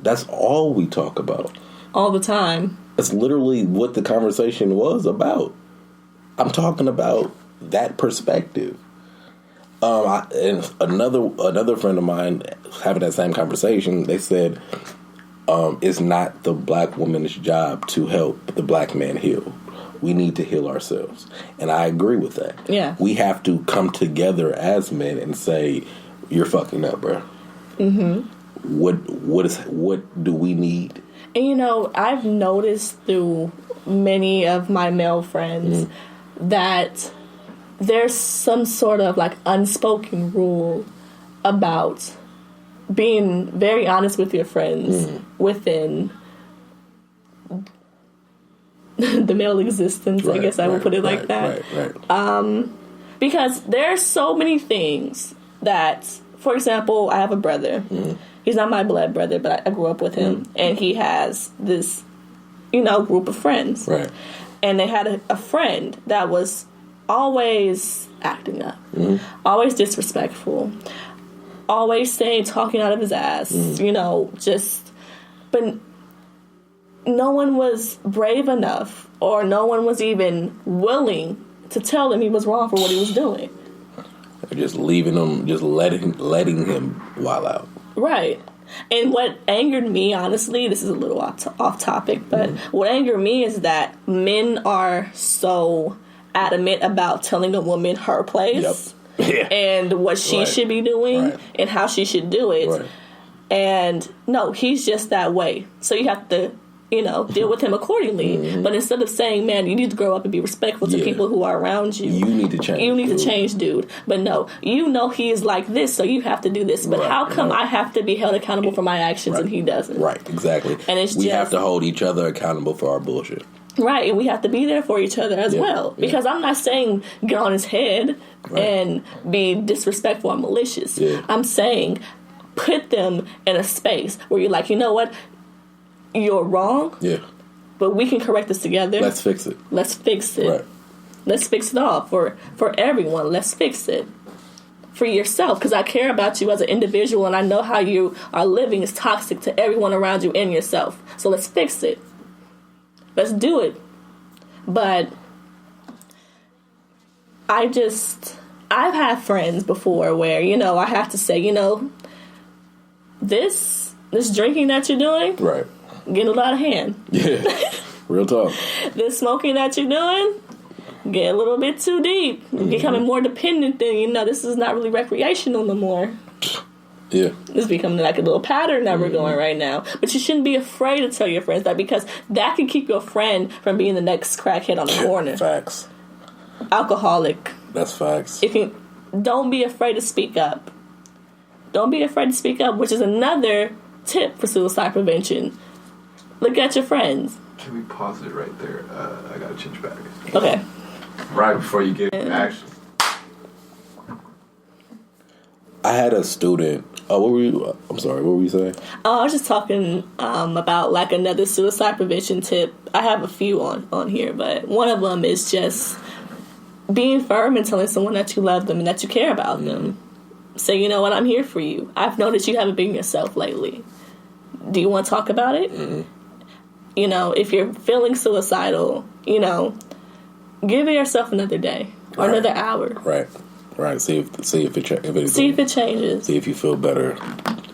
That's all we talk about. All the time. That's literally what the conversation was about. I'm talking about that perspective. And another friend of mine having that same conversation, they said, it's not the black woman's job to help the black man heal. We need to heal ourselves. And I agree with that. Yeah. We have to come together as men and say, you're fucking up, bro. Mm-hmm. What do we need? And I've noticed through many of my male friends that there's some sort of like unspoken rule about being very honest with your friends within the male existence. Right, I guess I would put it like that. Right. Because there are so many things that, for example, I have a brother. He's not my blood brother, but I grew up with him. And he has this, group of friends. Right. And they had a friend that was always acting up. Always disrespectful. Always talking out of his ass. But no one was brave enough, or no one was even willing to tell him he was wrong for what he was doing. Just leaving him, just letting him wild out. Right. And what angered me, honestly, this is a little off topic, but what angered me is that men are so adamant about telling a woman her place and what she should be doing and how she should do it. Right. And no, he's just that way. So you have to, deal with him accordingly. But instead of saying, man, you need to grow up and be respectful to people who are around you. You need to change. You need to change, dude. But no, he is like this, so you have to do this. But how come I have to be held accountable for my actions and he doesn't? Right, exactly. And we have to hold each other accountable for our bullshit. Right, and we have to be there for each other as well. Because I'm not saying get on his head and be disrespectful or malicious. Yeah. I'm saying put them in a space where you're like, you know what? You're wrong. Yeah. But we can correct this together. Let's fix it. Let's fix it. Right. Let's fix it all for everyone. Let's fix it. For yourself. Because I care about you as an individual, and I know how you are living is toxic to everyone around you and yourself. So let's fix it. Let's do it. But I've had friends before where, I have to say, this drinking that you're doing, right, getting a lot of hand. Yeah, real talk. This smoking that you're doing, get a little bit too deep. Becoming more dependent than, this is not really recreational no more. Yeah. It's becoming like a little pattern that we're going right now. But you shouldn't be afraid to tell your friends that, because that can keep your friend from being the next crackhead on the corner. Facts. Alcoholic. That's facts. Don't be afraid to speak up. Don't be afraid to speak up, which is another tip for suicide prevention. Look at your friends. Can we pause it right there? I gotta change batteries. Okay. Right before you get action. I had a student. What were you? I'm sorry. What were you saying? I was just talking about like another suicide prevention tip. I have a few on here, but one of them is just being firm and telling someone that you love them and that you care about them. Say, you know what, I'm here for you. I've noticed you haven't been yourself lately. Do you want to talk about it? If you're feeling suicidal, give yourself another day or another hour. Right. Right. See if it changes. See if you feel better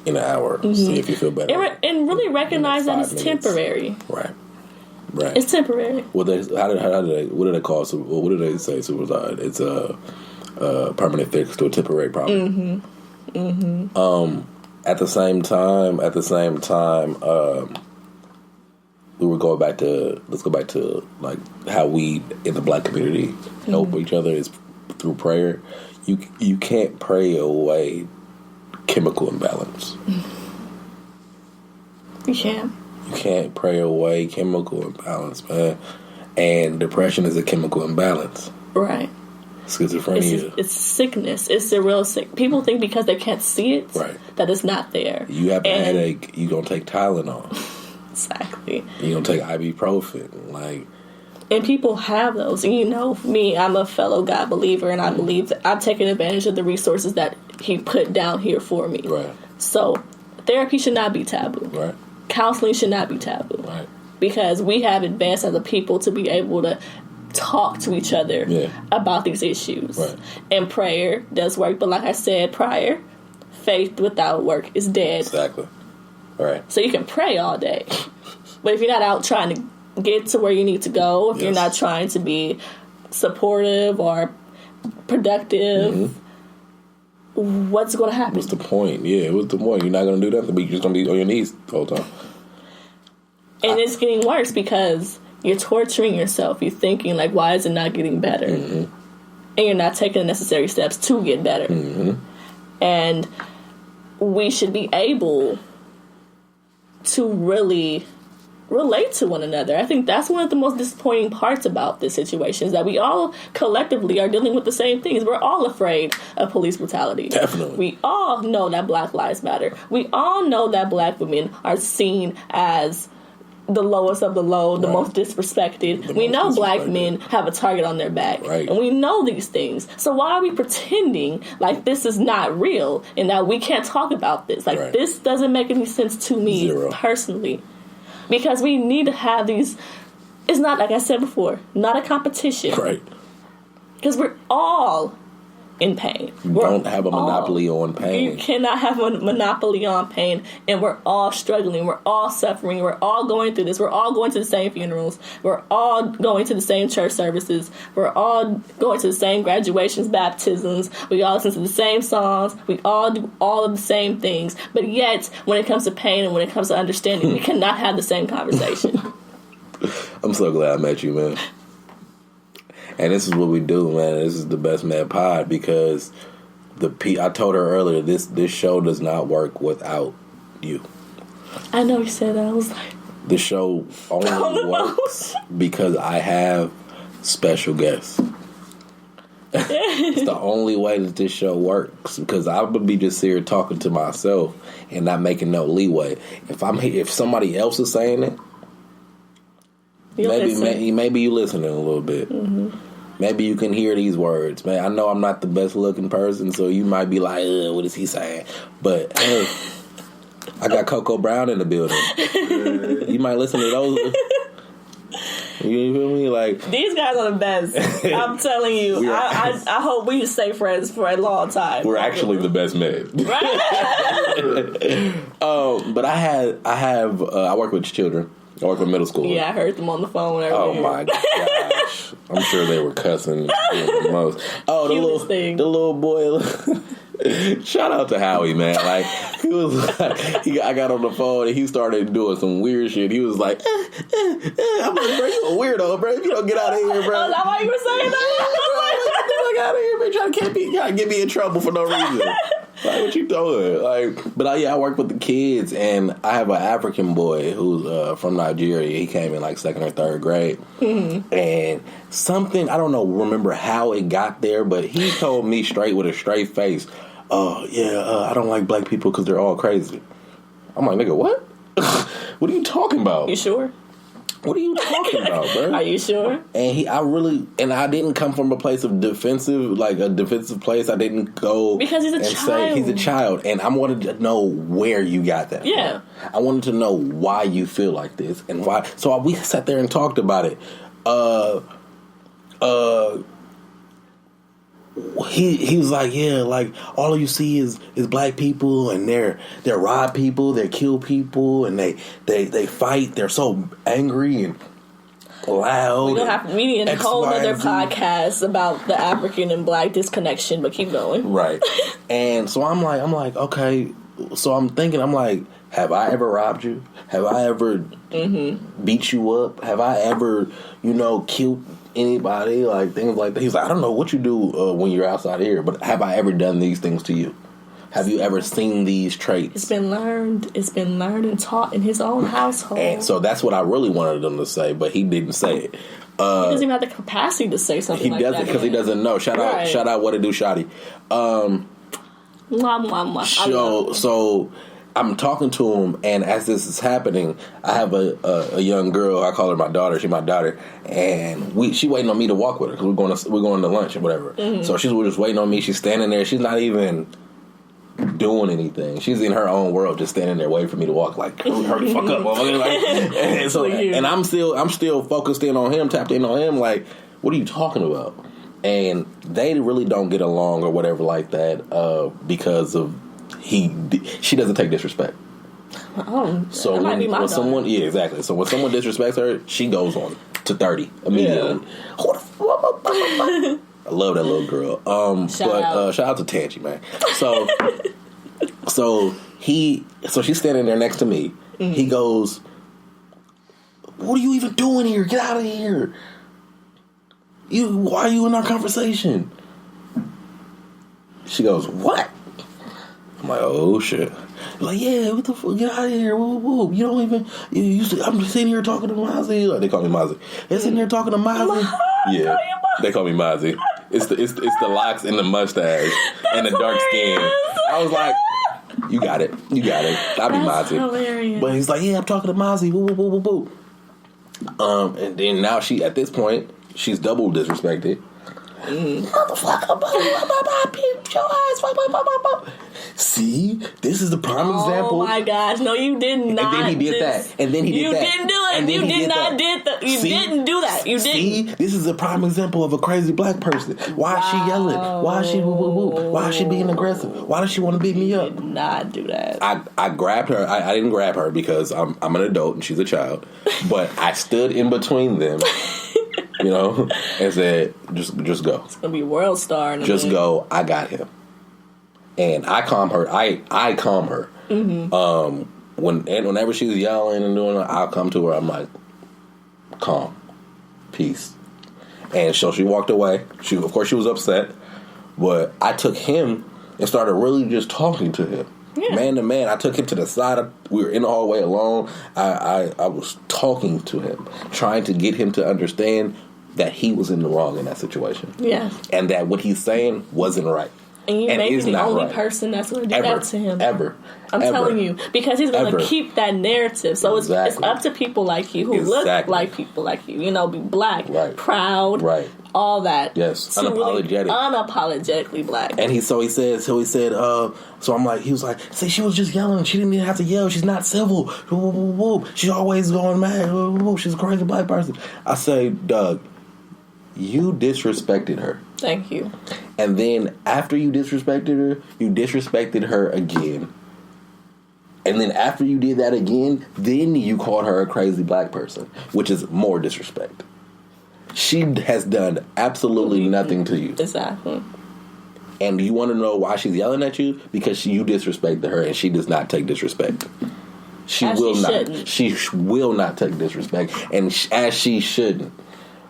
in an hour. See if you feel better. And really recognize that it's temporary. Right. Right. It's temporary. What do they call? What do they say? Suicide. It's a permanent fix to a temporary problem. At the same time, let's go back to like how we in the black community help each other is through prayer. You can't pray away chemical imbalance. You can't. You can't pray away chemical imbalance, man. And depression is a chemical imbalance. Right. Schizophrenia. It's sickness. It's a real sick. People think because they can't see it, that it's not there. You have a headache, you gonna take Tylenol. Exactly. You gonna take ibuprofen, like. And people have those. And you know, me, I'm a fellow God believer, and I believe that I've taken advantage of the resources that He put down here for me. Right. So, therapy should not be taboo. Right. Counseling should not be taboo. Right. Because we have advanced as a people to be able to talk to each other about these issues. Right. And prayer does work. But like I said prior, faith without work is dead. Exactly. Right. So you can pray all day. But if you're not out trying to get to where you need to go, if you're not trying to be supportive or productive, what's going to happen? What's the point? Yeah, what's the point? You're not going to do nothing, but you're just going to be on your knees the whole time. And it's getting worse because you're torturing yourself. You're thinking, like, why is it not getting better? And you're not taking the necessary steps to get better. And we should be able to really relate to one another. I think that's one of the most disappointing parts about this situation is that we all collectively are dealing with the same things. We're all afraid of police brutality. Definitely. We all know that Black Lives Matter. We all know that Black women are seen as the lowest of the low, the most disrespected. We know Black men have a target on their back. Right. And we know these things. So why are we pretending like this is not real and that we can't talk about this? Like, this doesn't make any sense to me personally. Because we need to have these... It's not, like I said before, not a competition. Right. Because we're all in pain. You don't have a monopoly on pain. You cannot have a monopoly on pain, and we're all struggling. We're all suffering. We're all going through this. We're all going to the same funerals. We're all going to the same church services. We're all going to the same graduations, baptisms. We all listen to the same songs. We all do all of the same things. But yet, when it comes to pain and when it comes to understanding, we cannot have the same conversation. I'm so glad I met you, man. And this is what we do, man. This is the BestMedPod because I told her earlier, this show does not work without you. I know you said that. I was like... The show only works because I have special guests. It's the only way that this show works because I would be just here talking to myself and not making no leeway. If somebody else is saying it, maybe you listening a little bit. Maybe you can hear these words. Man, I know I'm not the best looking person, so you might be like, what is he saying? But hey, I got Coco Brown in the building. You might listen to those. You feel me? Like, these guys are the best. I'm telling you. I hope we stay friends for a long time. We're actually the best men. But I work with children. I work with middle school. Yeah, I heard them on the phone. Oh my gosh! I'm sure they were cussing the most. Oh, the little boy. Shout out to Howie, man. Like, he was like, I got on the phone and he started doing some weird shit. He was like, I'm like, bro, you a weirdo, bro. If you don't get out of here, bro. Oh, is that why you were saying that? Get the fuck out of here, man. Trying to get me in trouble for no reason. Like, what you doing? Like, but I work with the kids, and I have an African boy who's from Nigeria. He came in like 2nd or 3rd grade, and something I don't remember how it got there, but he told me straight with a straight face, I don't like black people because they're all crazy. I'm like, nigga, what? What are you talking about? You sure? What are you talking about, bro? Are you sure? And I didn't come from a place of defensive place. I didn't go because he's a child. Say he's a child, and I wanted to know where you got that. Yeah, from. I wanted to know why you feel like this and why. So we sat there and talked about it. He was like, yeah, like all you see is black people, and they're rob people, they kill people, and they fight. They're so angry and loud. We don't have to meet in a whole other podcast about the African and black disconnection, but keep going. Right. And so I'm like, okay, I'm thinking, I'm like, have I ever robbed you? Have I ever beat you up? Have I ever, killed anybody? Like, things like that. He's like, I don't know what you do when you're outside here, but have I ever done these things to you? Have you ever seen these traits? It's been learned and taught in his own household. And so that's what I really wanted him to say, but he didn't say it. He doesn't even have the capacity to say something like that. He doesn't, because he doesn't know. Shout out, what it do, Shotty. So I'm talking to him, and as this is happening, I have a young girl. I call her my daughter. She's my daughter, and she waiting on me to walk with her because we're going to lunch or whatever. So she's just waiting on me. She's standing there. She's not even doing anything. She's in her own world, just standing there waiting for me to walk. Like, hurry the fuck up, motherfucker. And I'm still focused in on him, tapped in on him. Like, what are you talking about? And they really don't get along or whatever like that because of she doesn't take disrespect. Oh, so when someone, exactly. So when someone disrespects her, she goes on to 30 immediately. Yeah. I love that little girl. Shout out to Tangy, man. So she's standing there next to me. He goes, "What are you even doing here? Get out of here! Why are you in our conversation?" She goes, "What?" I'm like, "Oh shit!" Like, yeah, what the fuck? Get out of here! Whoa, whoa. You don't even. I'm just sitting here talking to Mozzie. Like, they call me Mozzie. They're sitting here talking to Mozzie. Yeah, they call me Mozzie. It's the locks and the mustache and the dark skin. I was like, you got it. I'll be Mozzie. Hilarious. But he's like, yeah, I'm talking to Mozzie. Woo, woo, woo, woo, woo. And then now at this point, she's double disrespected. Motherfucker, see, this is the prime example. Oh my gosh, no, you did not. And then he did that. And then he did that. You didn't do it. And then you he did not did that. You didn't do that. You didn't. See, this is a prime example of a crazy black person. Why is she yelling? Why is she Why is she being aggressive? Why does she want to beat me up? You did not do that. I grabbed her. I didn't grab her because I'm an adult and she's a child. But I stood in between them. And said, just go. It's gonna be a world star. Just go. I got him. And I calm her. I calm her. Whenever she's yelling and doing it, I'll come to her. I'm like, calm, peace. And so she walked away. Of course, she was upset, but I took him and started really just talking to him. Yeah. Man to man, I took him to the side. We were in the hallway alone. I was talking to him, trying to get him to understand that he was in the wrong in that situation. Yeah. And that what he's saying wasn't right. And you may be the only person that's going to do that to him. I'm telling you. Because he's going to keep that narrative. So it's up to people like you who look like people like you. Be black, proud, all that. Yes, unapologetic. Unapologetically black. And he said, so I'm like, he was like, see, she was just yelling. She didn't even have to yell. She's not civil. She's always going mad. She's a crazy black person. I say, Doug, you disrespected her. Thank you. And then after you disrespected her again. And then after you did that again, then you called her a crazy black person, which is more disrespect. She has done absolutely nothing to you. Exactly. And you want to know why she's yelling at you? Because you disrespected her, and she does not take disrespect. She will not take disrespect, and as she shouldn't.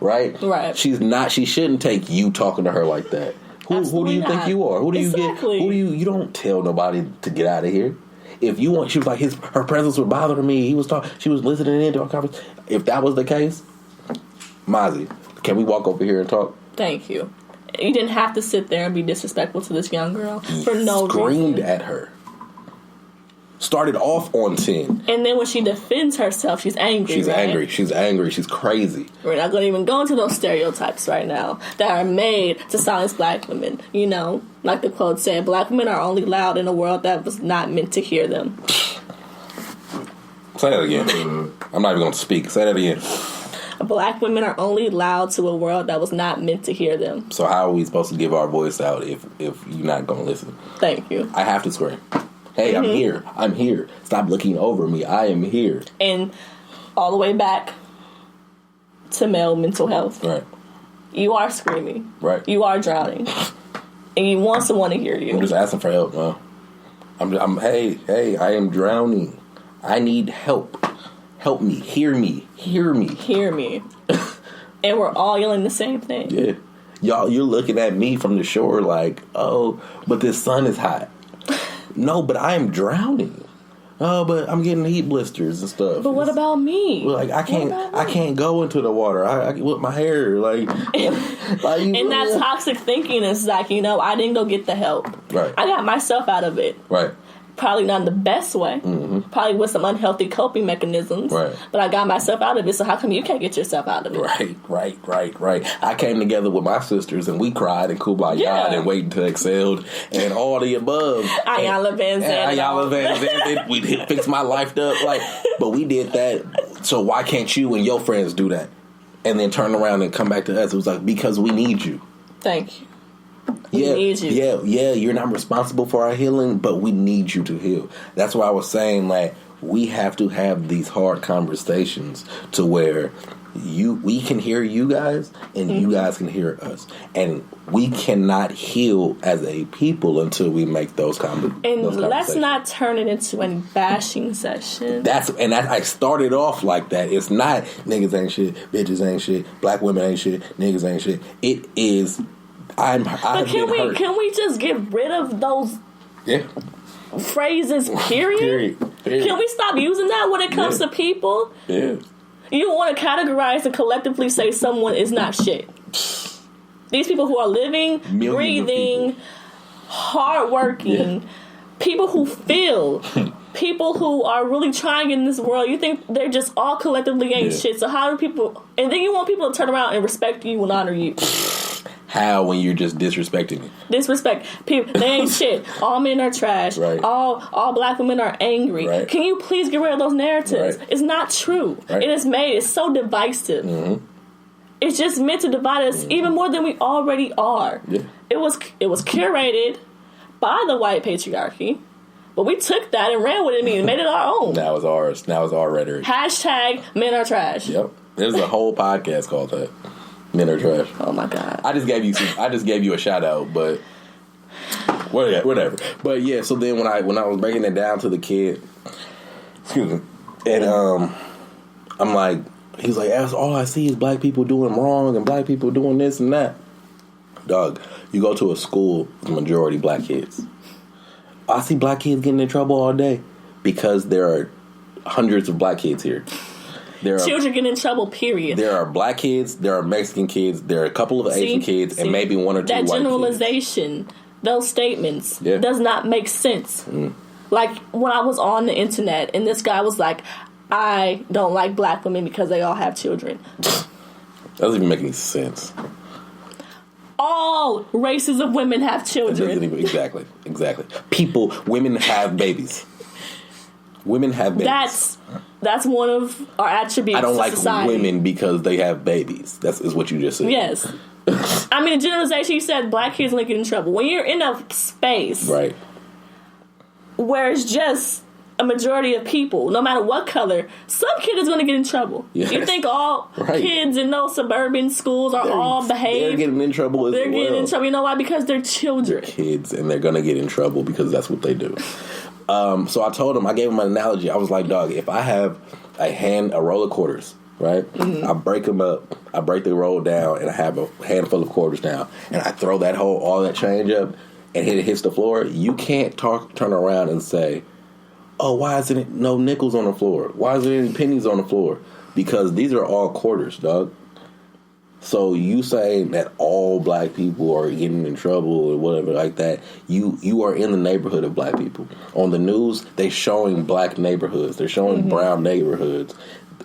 Right? She shouldn't take you talking to her like that. Who do you think you are? Who do you get? You don't tell nobody to get out of here. If you want, she was like, her presence was bothering me. She was listening into our conversation. If that was the case, Mozzie, can we walk over here and talk? Thank you. You didn't have to sit there and be disrespectful to this young girl for no reason. Screamed at her. Started off on 10. And then when she defends herself, she's angry. She's angry. She's crazy. We're not going to even go into those stereotypes right now that are made to silence black women. Like the quote said, black women are only loud in a world that was not meant to hear them. Say that again. I'm not even going to speak. Say that again. Black women are only loud to a world that was not meant to hear them. So how are we supposed to give our voice out if you're not going to listen? Thank you. I have to scream. Hey, I'm here. I'm here. Stop looking over me. I am here. And all the way back to male mental health. Right. You are screaming. Right. You are drowning. And you want someone to hear you. I'm just asking for help, man. Hey, I am drowning. I need help. Help me. Hear me. And we're all yelling the same thing. Yeah. Y'all, you're looking at me from the shore like, oh, but this sun is hot. No, but I am drowning. Oh, but I'm getting heat blisters and stuff. But what about me? Like I can't go into the water. I with my hair like, and that toxic thinking is like, I didn't go get the help. Right. I got myself out of it. Right. Probably not in the best way. Mm-hmm. Probably with some unhealthy coping mechanisms. Right. But I got myself out of it, so how come you can't get yourself out of it? Right. I came together with my sisters and we cried and kumbaya and waited until exhaled and all the above. Ayala Van Zandt. We fixed my life up. But we did that, so why can't you and your friends do that? And then turn around and come back to us. It was like, because we need you. Thank you. Yeah, you're not responsible for our healing, but we need you to heal. That's why I was saying, like, we have to have these hard conversations to where we can hear you guys and you guys can hear us. And we cannot heal as a people until we make those conversations. And let's not turn it into a bashing session. I started off like that. It's not niggas ain't shit, bitches ain't shit, black women ain't shit, niggas ain't shit. It is... But can we just get rid of those phrases, period? Can we stop using that when it comes to people? Yeah. You don't want to categorize and collectively say someone is not shit. These people who are living, breathing, hardworking, people who feel, people who are really trying in this world, you think they're just all collectively ain't shit. So how do people... And then you want people to turn around and respect you and honor you. How when you're just disrespecting me? Disrespect. People, they ain't shit. All men are trash. Right. All black women are angry. Right. Can you please get rid of those narratives? Right. It's not true. Right. It's so divisive. Mm-hmm. It's just meant to divide us even more than we already are. Yeah. It was curated by the white patriarchy, but we took that and ran with it and made it our own. Now it's ours. Now it's our rhetoric. # men are trash. Yep. There's a whole podcast called that. Men are trash. Oh my god! I just gave you a shout out, but whatever. But yeah, so then when I was breaking it down to the kid, excuse me, and I'm like, he's like, all I see is black people doing wrong and black people doing this and that. Dog, you go to a school with majority black kids. I see black kids getting in trouble all day because there are hundreds of black kids here. Children get in trouble, period. There are black kids, there are Mexican kids, there are a couple of Asian kids, and maybe one or two white kids. That generalization, those statements, does not make sense. Like, when I was on the internet, and this guy was like, I don't like black women because they all have children. That doesn't even make any sense. All races of women have children. Exactly. Women have babies. Women have babies. That's one of our attributes. I don't like society. Women because they have babies. That is what you just said. Yes. I mean, in generalization, you said black kids only get in trouble. When you're in a space where it's just a majority of people, no matter what color, some kid is going to get in trouble. Yes. You think all kids in those suburban schools are all behaved? They're getting in trouble as well. They're getting in trouble. You know why? Because they're children. They're kids, and they're going to get in trouble because that's what they do. So I told him, I gave him an analogy. I was like, dog, if I have a roll of quarters, right? Mm-hmm. I break them up, I break the roll down, and I have a handful of quarters down, and I throw all that change up, and it hits the floor. You can't turn around and say, oh, why isn't it no nickels on the floor? Why isn't there any pennies on the floor? Because these are all quarters, dog. So you saying that all black people are getting in trouble or whatever like that, you are in the neighborhood of black people. On the news, they're showing black neighborhoods. They're showing brown neighborhoods.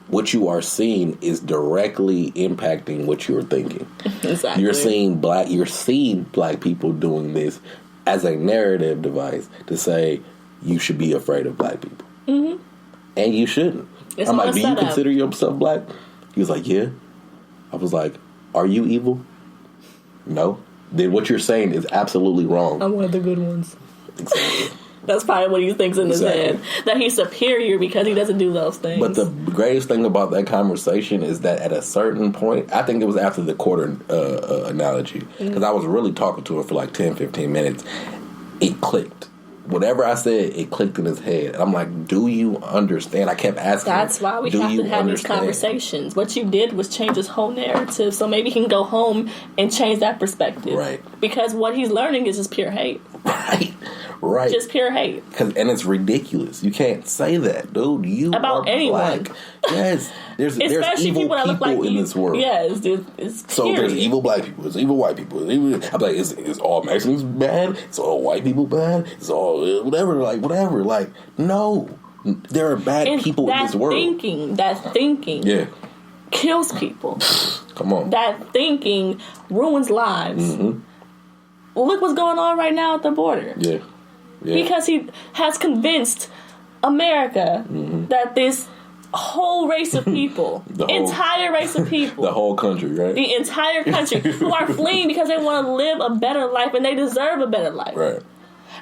What you are seeing is directly impacting what you're thinking. Exactly. You're seeing black people doing this as a narrative device to say you should be afraid of black people. Mm-hmm. And you shouldn't. I'm like, do you consider yourself black? He was like, yeah. I was like, are you evil? No. Then what you're saying is absolutely wrong. I'm one of the good ones. Exactly. That's probably what he thinks in his head. That he's superior because he doesn't do those things. But the greatest thing about that conversation is that at a certain point, I think it was after the quarter analogy, because I was really talking to him for like 10, 15 minutes, it clicked. whatever I said, it clicked in his head. And I'm like, do you understand? I kept asking That's why we have to have these conversations. What you did was change his whole narrative, so maybe he can go home and change that perspective. Right. Because what he's learning is just pure hate. Right. Just pure hate. And it's ridiculous. You can't say that, dude. You about are anyone. Black. Yes. There's Especially evil people that look like in you. this world. Yes. It's so there's evil black people. There's evil white people. I'm like, is all Mexicans bad? Is all white people bad? Is all whatever? Like, no. There are bad people in this world. That thinking. Yeah. Kills people. Come on. That thinking ruins lives. Mm-hmm. Look what's going on right now at the border. Yeah. Because he has convinced America that this whole race of people, entire race of people, the whole country, right? The entire country who are fleeing because they want to live a better life and they deserve a better life. Right.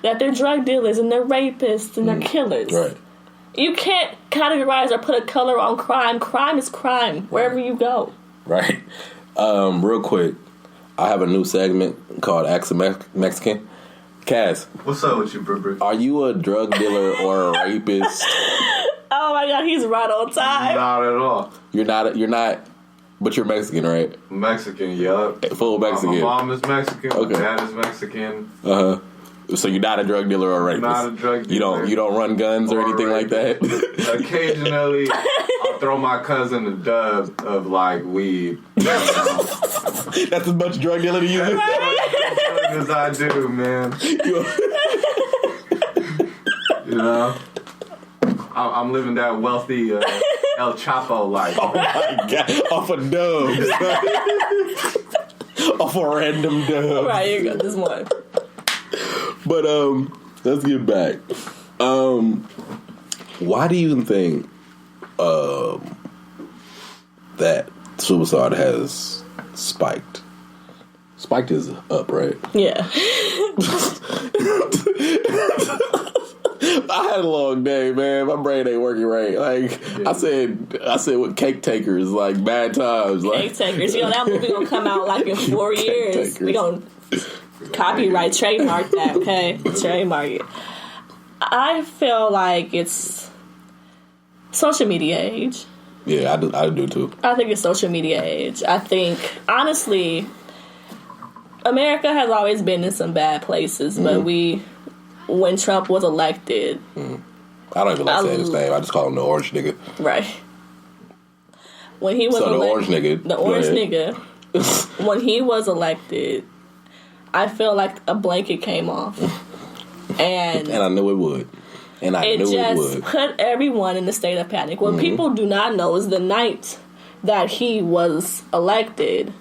That they're drug dealers and they're rapists and they're killers. Right. You can't categorize or put a color on crime. Crime is crime wherever you go. Right. Real quick, I have a new segment called Ask a Mexican. Kaz, what's up with you, bro? Are you a drug dealer or a rapist? Oh my God, he's right on time. Not at all. You're not, but you're Mexican, right? Mexican, yup. Full Mexican. My mom is Mexican. Okay. My dad is Mexican. So you're not a drug dealer or a rapist? Not a drug dealer. You don't run guns or anything like that? Occasionally, I'll throw my cousin a dub of like weed. That's as much drug dealer to you? As I do, man. You know? I'm living that wealthy El Chapo life. Oh my God. Off of dubs. Off a random dub. Right, here you go. This one. But let's get back. Why do you think that suicide has spiked? Spiked is up, right? Yeah. I had a long day, man. My brain ain't working right. Like I said with cake takers, like bad times. Cake takers. You know that movie gonna come out like in 4 years. Takers. We gonna copyright, trademark that. Okay, trademark it. I feel like it's social media age. Yeah, I do too. I think it's social media age. I think honestly, America has always been in some bad places, but when Trump was elected... I don't even like saying his name. I just call him the orange nigga. Right. When he was the orange nigga. The orange nigga. When he was elected, I feel like a blanket came off. And I knew it would. And I knew it would. It just put everyone in a state of panic. What people do not know is the night that he was elected...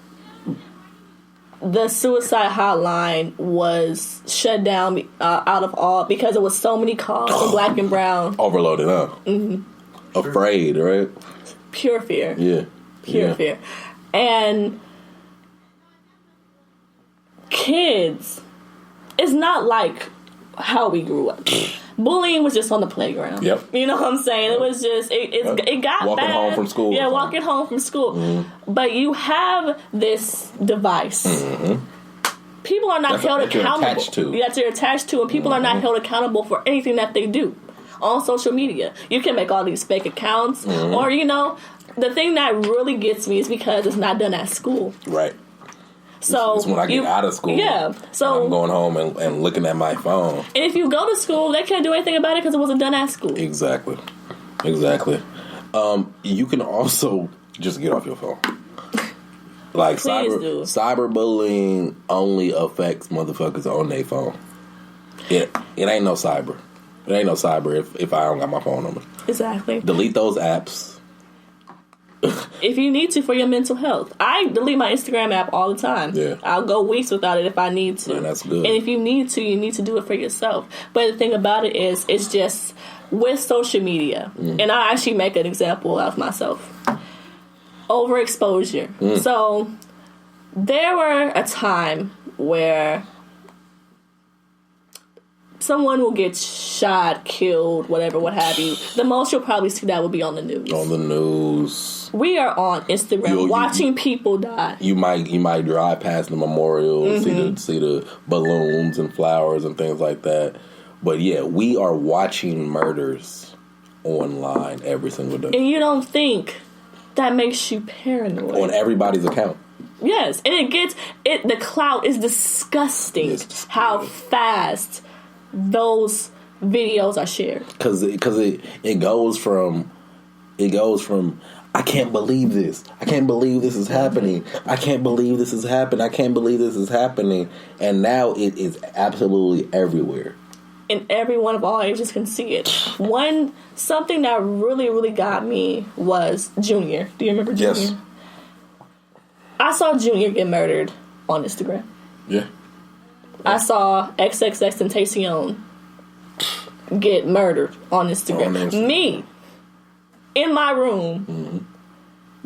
the suicide hotline was shut down out of all because there was so many calls from Black and Brown. Overloaded, huh? Mm-hmm. Afraid, right? Pure fear. Yeah. Pure fear. And kids, it's not like how we grew up. Bullying was just on the playground. Yep. You know what I'm saying? It was just, it got walking bad. Home from school. Yeah, walking home from school. But you have this device. People are not held accountable. That you're attached to, and people are not held accountable for anything that they do on social media. You can make all these fake accounts, or, the thing that really gets me is because it's not done at school. Right. So it's when I get out of school. Yeah. So I'm going home and looking at my phone. And if you go to school, they can't do anything about it because it wasn't done at school. Exactly. You can also just get off your phone. Like cyberbullying only affects motherfuckers on their phone. It ain't no cyber. It ain't no cyber if I don't got my phone number. Exactly. Delete those apps. If you need to for your mental health. I delete my Instagram app all the time. Yeah. I'll go weeks without it if I need to. Man, that's good. And if you need to do it for yourself. But the thing about it is, it's just with social media, and I actually make an example of myself. Overexposure. So there were a time where someone will get shot, killed, whatever, what have you. The most you'll probably see that will be on the news. On the news. We are on Instagram watching people die. You might drive past the memorial, see the balloons and flowers and things like that. But yeah, we are watching murders online every single day. And you don't think that makes you paranoid. On everybody's account. Yes, and the clout is disgusting how fast those videos are shared. Because it goes from I can't believe this. I can't believe this is happening. I can't believe this is happening. I can't believe this is happening. And now it is absolutely everywhere. And everyone of all ages can see it. Something that really, really got me was Junior. Do you remember Junior? Yes. I saw Junior get murdered on Instagram. Yeah. I saw XXXTentacion get murdered on Instagram. Me, in my room. Mm-hmm.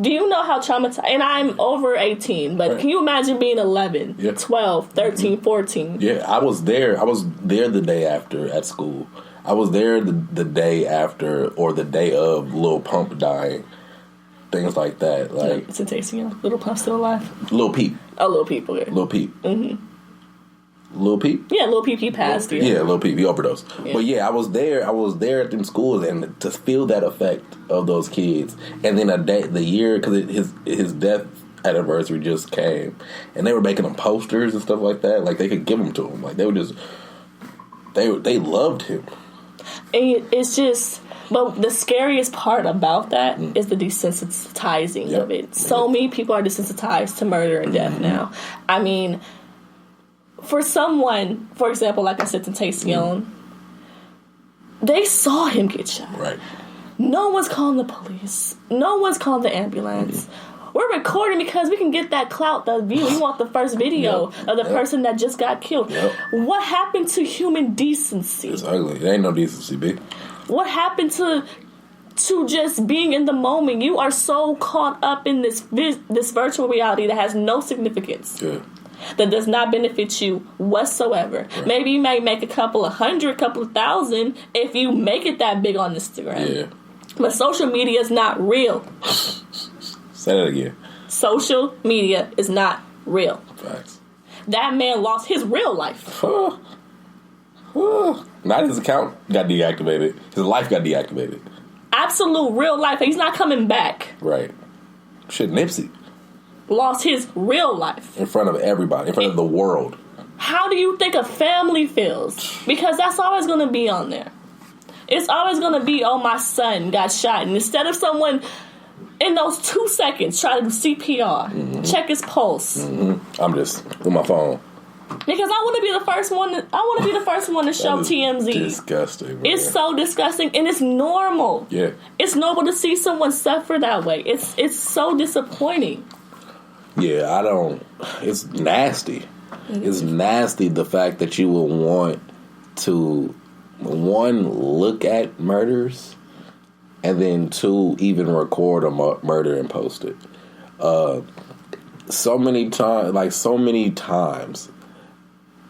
Do you know how traumatized... And I'm over 18, but can you imagine being 11, 12, 13, 14? Yeah, I was there. I was there the day after at school. I was there the day after or the day of Lil Pump dying. Things like that. Like Tentacion. Little Pump still alive? Lil Peep. Oh, Lil Peep, okay. Lil Peep. Mm-hmm. Lil Peep? Yeah, Lil Peep, he passed. Yeah, Lil Peep, he overdosed. Yeah. But yeah, I was there at them schools, and to feel that effect of those kids, and then the year, because his death anniversary just came, and they were making them posters and stuff like that, like they could give them to him, like they were just, they loved him. And it's just, but the scariest part about that is the desensitizing of it. So many people are desensitized to murder and death now. I mean, for someone, for example, like I said, Tentacion, they saw him get shot. Right. No one's calling the police. No one's calling the ambulance. We're recording because we can get that clout, the view. We want the first video of the person that just got killed. What happened to human decency? It's ugly. There ain't no decency, B. What happened to just being in the moment? You are so caught up in this virtual reality that has no significance. Yeah. That does not benefit you whatsoever. Right. Maybe you may make a couple of hundred, couple of thousand if you make it that big on Instagram. Yeah. But social media is not real. Say that again. Social media is not real. Facts. That man lost his real life. Not his account got deactivated. His life got deactivated. Absolute real life. He's not coming back. Right. Shit, Nipsey lost his real life. In front of everybody. In front of the world. How do you think a family feels? Because that's always going to be on there. It's always going to be, oh, my son got shot. And instead of someone in those 2 seconds try to do CPR, check his pulse. I'm just with my phone. Because I want to be the first one. I want to be the first one to show TMZ. Disgusting. Man. It's so disgusting, and it's normal. Yeah, it's normal to see someone suffer that way. It's so disappointing. Yeah, I don't. It's nasty. It's nasty the fact that you would want to, one, look at murders, and then two, even record a murder and post it. So many times,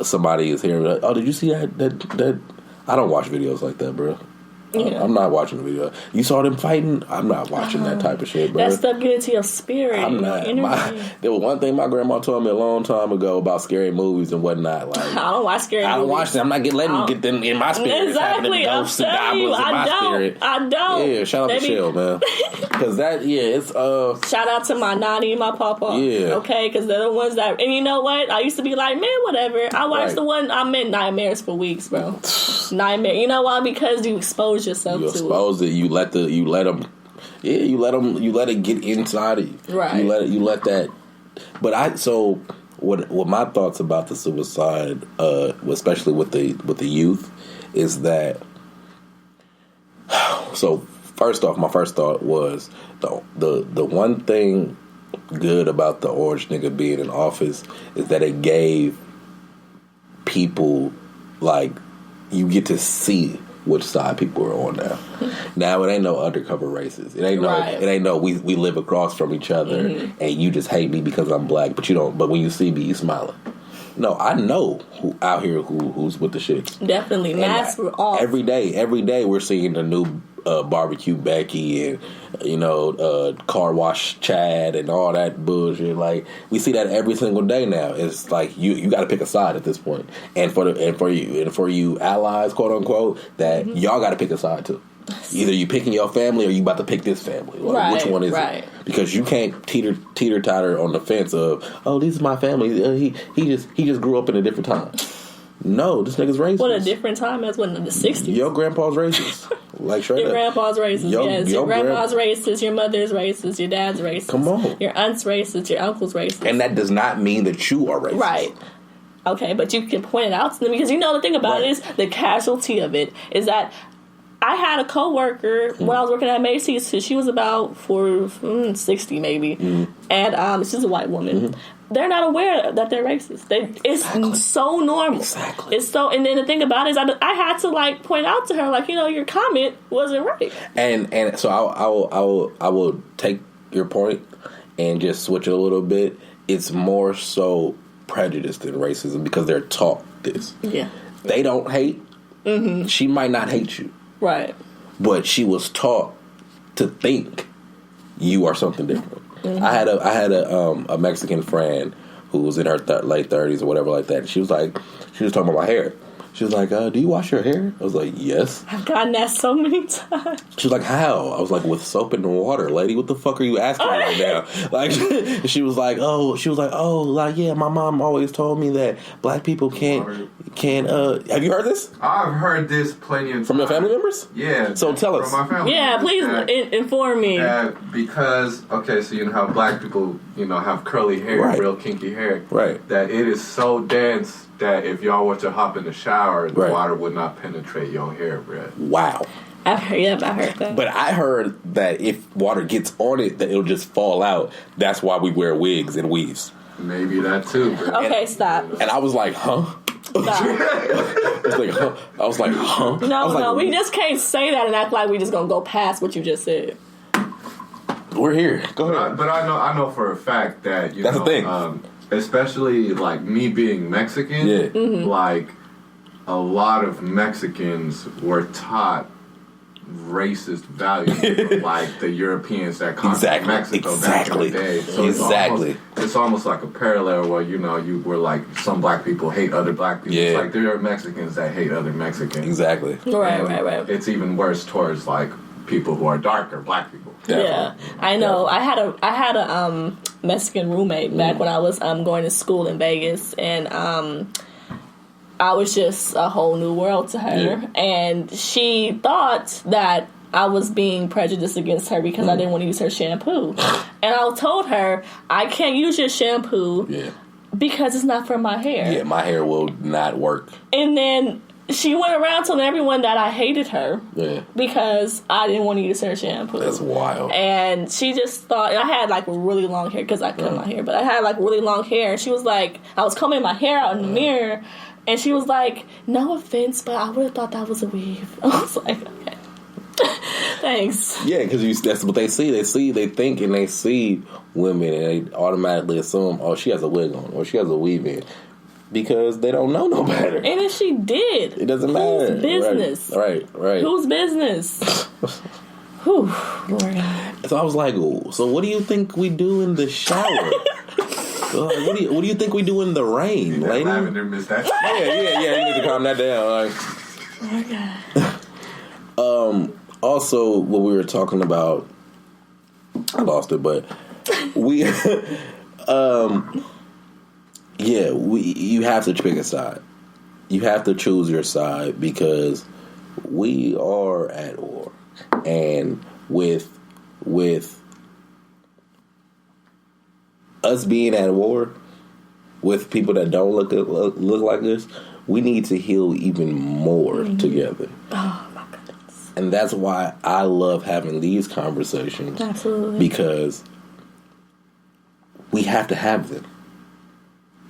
somebody is hearing, like, oh, did you see that? I don't watch videos like that, bro. Yeah. I'm not watching the video. You saw them fighting? I'm not watching that type of shit, bro. That stuff get into your spirit. I'm not. There was one thing my grandma told me a long time ago about scary movies and whatnot. Like, I don't watch scary movies. I don't watch them. I'm not letting them get them in my spirit. Exactly. I'm telling you, I don't. Yeah, shout out to Shell, man. Because it's... Shout out to my nanny and my papa. Yeah. Okay, because they're the ones that... And you know what? I used to be like, man, whatever. I watched the one... I'm in nightmares for weeks, bro. Nightmare. You know why? Because you expose yourself to it. You expose it. You let them. Yeah, you let it get inside of you. Right. You let that. But what my thoughts about the suicide, especially with the youth, is that. So first off, my first thought was the one thing good about the orange nigga being in office is that it gave people, like, you get to see which side people are on now. Now it ain't no undercover races. It ain't no we live across from each other and you just hate me because I'm black, but you don't. But when you see me, you smiling. No, I know who out here who's with the shits. Definitely, masks were off. Every day we're seeing a new barbecue Becky and car wash Chad and all that bullshit. Like we see that every single day now. It's like you got to pick a side at this point. And for you allies, quote unquote, that y'all got to pick a side too. Either you picking your family or you about to pick this family. Like, which one is it? Because you can't teeter-totter on the fence of, oh, this is my family. He just grew up in a different time. No, this nigga's racist. What, a different time as when in the 60s? Your grandpa's racist. Like straight your up. grandpa's racist, yes. Your grandpa's racist, your mother's racist, your dad's racist. Come on. Your aunt's racist, your uncle's racist. And that does not mean that you are racist. Right. Okay, but you can point it out to them because the thing about it is the casualty of it is that I had a coworker when I was working at Macy's. She was about 60 maybe, and she's a white woman. They're not aware that they're racist. It's so normal. Exactly. It's so, and then the thing about it is, I had to point out to her, your comment wasn't right. And so I will take your point and just switch it a little bit. It's more so prejudice than racism because they're taught this. Yeah. They don't hate. She might not hate you. Right. But she was taught to think you are something different. I had a Mexican friend who was in her late 30s or whatever like that. She was talking about my hair. She was like, do you wash your hair? I was like, yes. I've gotten that so many times. She was like, how? I was like, with soap and water, lady. What the fuck are you asking me right now? Like, she was like, yeah, my mom always told me that black people can't, have you heard this? I've heard this plenty of times. From your family members? Yeah. So tell us. From my family members, please inform me. Because, so how black people, have curly hair, real kinky hair. Right. That it is so dense that if y'all were to hop in the shower, the water would not penetrate your hair, bro. Wow. I heard that. But I heard that if water gets on it, that it'll just fall out. That's why we wear wigs and weaves. Maybe that too, bro. Okay, stop. And I was like, huh? I was like, huh? No, we just can't say that and act like we just gonna go past what you just said. We're here. Go ahead. But I know for a fact that that's the thing. Especially me being Mexican, a lot of Mexicans were taught racist values from the Europeans that conquered Mexico back in the day. So it's almost like a parallel where you were some black people hate other black people. Yeah. It's there are Mexicans that hate other Mexicans. Exactly. Right. It's even worse towards people who are darker, black people. Definitely. Yeah, I know. Definitely. I had a Mexican roommate back when I was going to school in Vegas, and I was just a whole new world to her, and she thought that I was being prejudiced against her because I didn't want to use her shampoo, and I told her I can't use your shampoo because it's not for my hair. Yeah, my hair will not work. And then she went around telling everyone that I hated her because I didn't want to use her shampoo. That's wild. And she just thought, and I had really long hair because I cut my hair, but I had really long hair. And she was like, I was combing my hair out in the mirror, and she was like, no offense, but I would have thought that was a weave. I was like, okay. Thanks. Yeah, because that's what they see. They think, and they see women, and they automatically assume, oh, she has a wig on, or she has a weave in. Because they don't know no better. And if she did, it doesn't matter. Whose business? Right. Whose business? Whew, Lord. So I was like, so what do you think we do in the shower? What do you think we do in the rain, lady? Lavender missed that. Yeah. You need to calm that down. Oh my God. Also, what we were talking about, I lost it, but we. Yeah, you have to pick a side. You have to choose your side because we are at war, and with us being at war with people that don't look like us, we need to heal even more together. Oh my goodness! And that's why I love having these conversations. Absolutely, because we have to have them.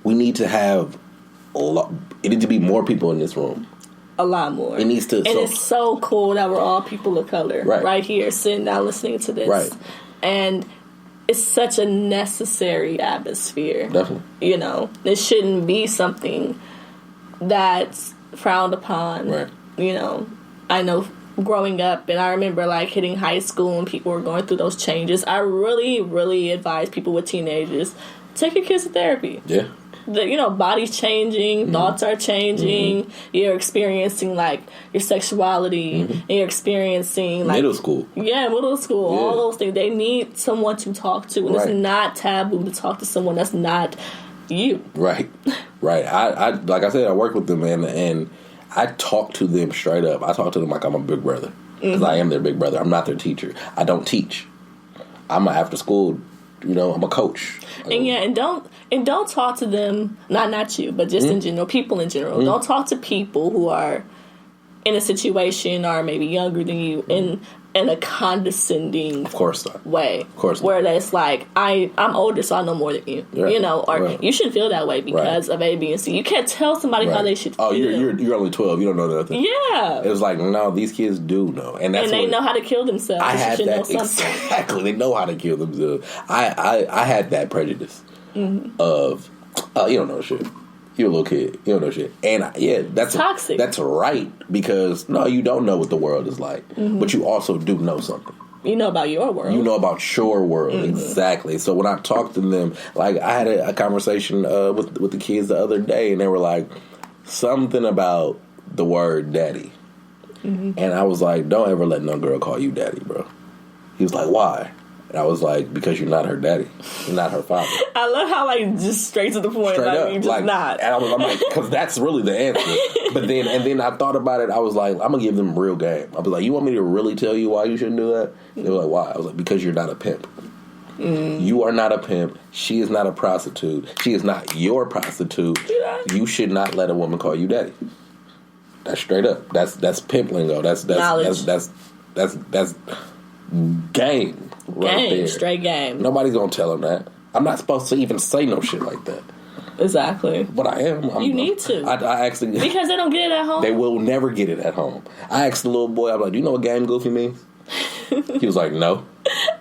We need to have it needs to be more people in this room. A lot more. It needs to. And it's so cool that we're all people of color right here sitting down listening to this. Right. And it's such a necessary atmosphere. Definitely. It shouldn't be something that's frowned upon. Right. I know growing up, and I remember like hitting high school and people were going through those changes. I really, really advise people with teenagers, take your kids to therapy. Yeah. Body's changing, thoughts are changing, you're experiencing, like, your sexuality, and you're experiencing, like... Middle school. Yeah, middle school, all those things. They need someone to talk to, and it's not taboo to talk to someone that's not you. Right. I like I said, I work with them, and I talk to them straight up. I talk to them like I'm a big brother, because I am their big brother. I'm not their teacher. I don't teach. I'm an after school... I'm a coach. And don't talk to them, not you, but just in general, people in general. Don't talk to people who are in a situation or maybe younger than you in a condescending way. Of course not. Where it's like, I'm older, so I know more than you. Right. You shouldn't feel that way because of A, B, and C. You can't tell somebody how they should feel. Oh, you're only 12. You don't know nothing. Yeah. It was like, no, these kids do know. And they know how to kill themselves. I had that. Exactly. They know how to kill themselves. I had that prejudice of, you don't know shit. You're a little kid. You don't know shit. And that's toxic. That's right, because no, you don't know what the world is like, but you also do know something. You know about your world. You know about your world, exactly. So when I talk to them, like I had a conversation with the kids the other day, and they were like something about the word daddy, and I was like, don't ever let no girl call you daddy, bro. He was like, why? And I was like, because you're not her daddy. You're not her father. I love how, like, just straight to the point. Straight up. You're just not. And I'm like, because that's really the answer. But then I thought about it. I was like, I'm going to give them real game. I was like, you want me to really tell you why you shouldn't do that? They were like, why? I was like, because you're not a pimp. You are not a pimp. She is not a prostitute. She is not your prostitute. You should not let a woman call you daddy. That's straight up. That's pimp lingo. That's game. Right there. Straight game. Nobody's gonna tell them that. I'm not supposed to even say no shit like that. Exactly. But I am. You need to. I actually... Because they don't get it at home. They will never get it at home. I asked the little boy, I'm like, do you know what game goofy means? He was like, no.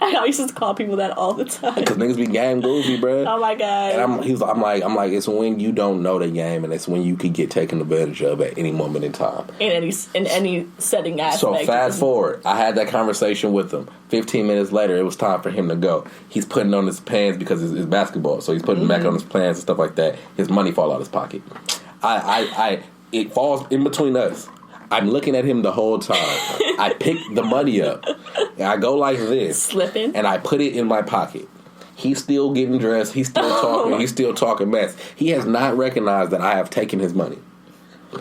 I used to call people that all the time. Because niggas be game goofy, bro. Oh my god. And I'm like, it's when you don't know the game, and it's when you could get taken advantage of at any moment in time. In any setting aspect. So fast forward, I had that conversation with him. 15 minutes later, it was time for him to go. He's putting on his pants because it's basketball, so he's putting back on his pants and stuff like that. His money fall out of his pocket. It falls in between us. I'm looking at him the whole time. I pick the money up, and I go like this, slipping, and I put it in my pocket. He's still getting dressed. He's still talking. He's still talking mess. He has not recognized that I have taken his money.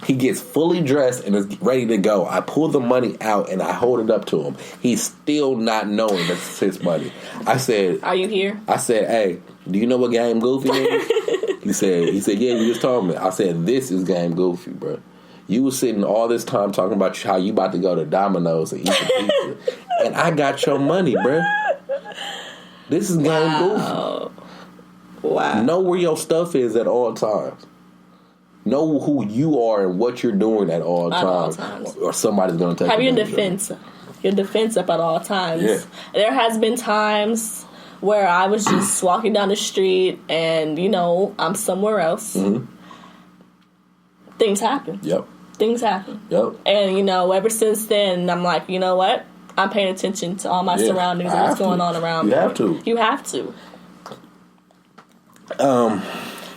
He gets fully dressed and is ready to go. I pull the money out and I hold it up to him. He's still not knowing that's his money. I said, "Are you here?" I said, "Hey, do you know what Game Goofy is?" He said, "Yeah, you just told me." I said, "This is Game Goofy, bro. You was sitting all this time talking about how you about to go to Domino's and eat some pizza, and I got your money, bro. This is Game Goofy. Wow. Know where your stuff is at all times. Know who you are and what you're doing at all times. Or somebody's going to take have your defense up at all times. Yeah. There has been times where I was just walking down the street and, I'm somewhere else. Things happen. Yep. Things happen. Yep. And, ever since then, I'm like, you know what? I'm paying attention to all my surroundings and what's going on around me. You have to.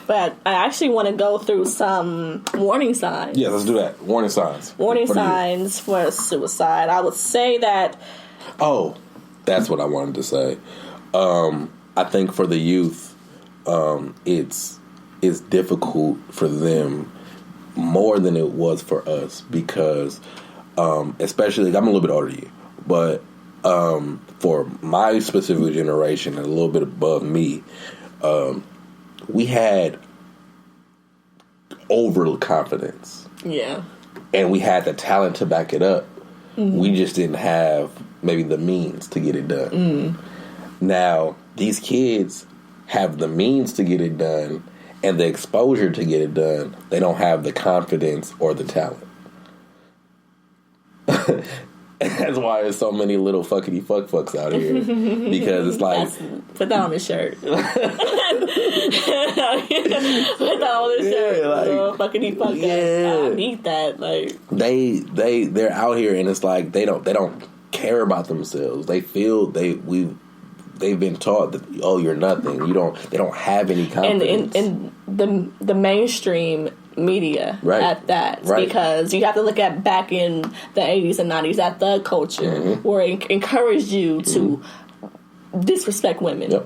But I actually want to go through some warning signs. Yeah, let's do that. Warning signs. Warning signs for suicide. I would say that... Oh, that's what I wanted to say. I think for the youth, it's difficult for them more than it was for us because, especially, I'm a little bit older than you, but for my specific generation and a little bit above me, we had overconfidence. Yeah. And we had the talent to back it up. We just didn't have maybe the means to get it done. Now, these kids have the means to get it done and the exposure to get it done. They don't have the confidence or the talent. That's why there's so many little fuckity fucks out here. Because it's like... Put that on the shirt. Put that on the shirt. Like, little fuckity fuck. Yeah. I need that. Like, they're out here and it's like they don't care about themselves. They feel they've been taught that, oh, you're nothing. They don't have any confidence. And the mainstream media at that, because you have to look at back in the 80s and 90s at the culture where it encouraged you to disrespect women,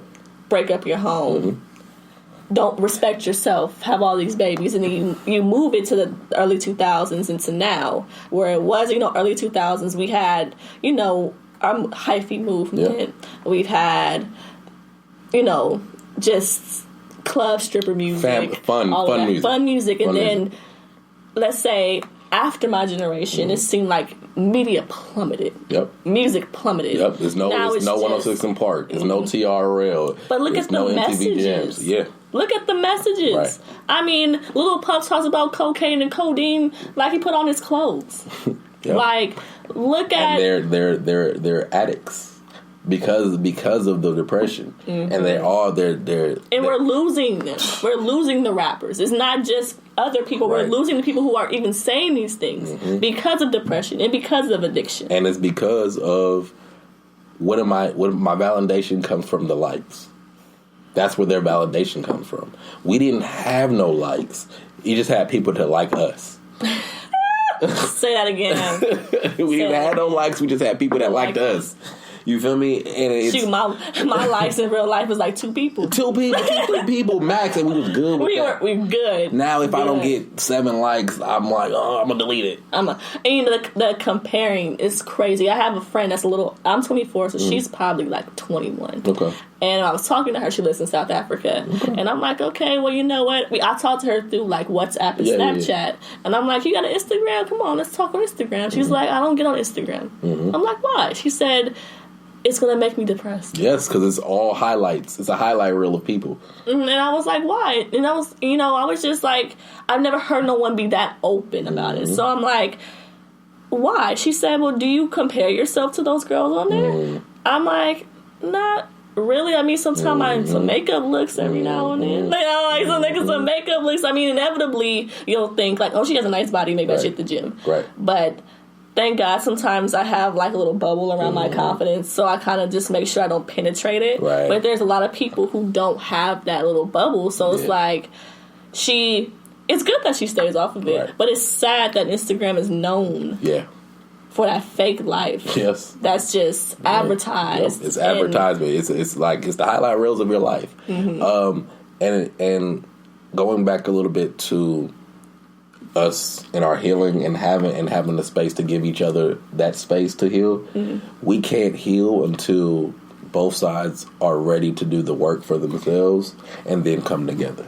break up your home, don't respect yourself, have all these babies, and then you move into the early 2000s into now, where it was, early 2000s we had, our hyphy movement, we've had, just club stripper music, fun music, and then let's say after my generation, it seemed like media plummeted. Music plummeted. There's no 106 in Park. There's no TRL. But look at the messages. Look at the messages. Right. I mean, Lil Pump talks about cocaine and codeine like he put on his clothes. Like, look at, and they're addicts. Because of the depression, and they're we're losing them. We're losing the rappers. It's not just other people. We're losing the people who are even saying these things because of depression and because of addiction. And it's because of what my validation comes from the likes. That's where their validation comes from. We didn't have no likes. You just had people to like us. Say that again. We didn't have no likes. We just had people that liked us. You feel me? And it's, shoot, my likes in real life was like 2 people. 2 people max, and we was good with that. We good. Now, if I don't get 7 likes, I'm like, oh, I'm going to delete it. And the comparing is crazy. I have a friend that's I'm 24, so she's probably like 21. Okay. And I was talking to her. She lives in South Africa. Okay. And I'm like, okay, well, you know what? I talked to her through like WhatsApp and Snapchat. Yeah. And I'm like, you got an Instagram? Come on, let's talk on Instagram. She's like, I don't get on Instagram. I'm like, why? She said, it's going to make me depressed. Yes, because it's all highlights. It's a highlight reel of people. And I was like, why? And I was just like, I've never heard no one be that open about it. So I'm like, why? She said, well, do you compare yourself to those girls on there? I'm like, not really. I mean, sometimes I some makeup looks every now and then. Like some makeup looks. I mean, inevitably, you'll think like, oh, she has a nice body. Maybe I should hit the gym. Right. But thank God sometimes I have like a little bubble around my confidence, so I kind of just make sure I don't penetrate it. Right. But there's a lot of people who don't have that little bubble, so it's like it's good that she stays off of it, but it's sad that Instagram is known for that fake life. Yes. That's just advertised. It's advertisement. It's like it's the highlight reels of your life. And going back a little bit to us in our healing and having the space to give each other that space to heal. We can't heal until both sides are ready to do the work for themselves and then come together.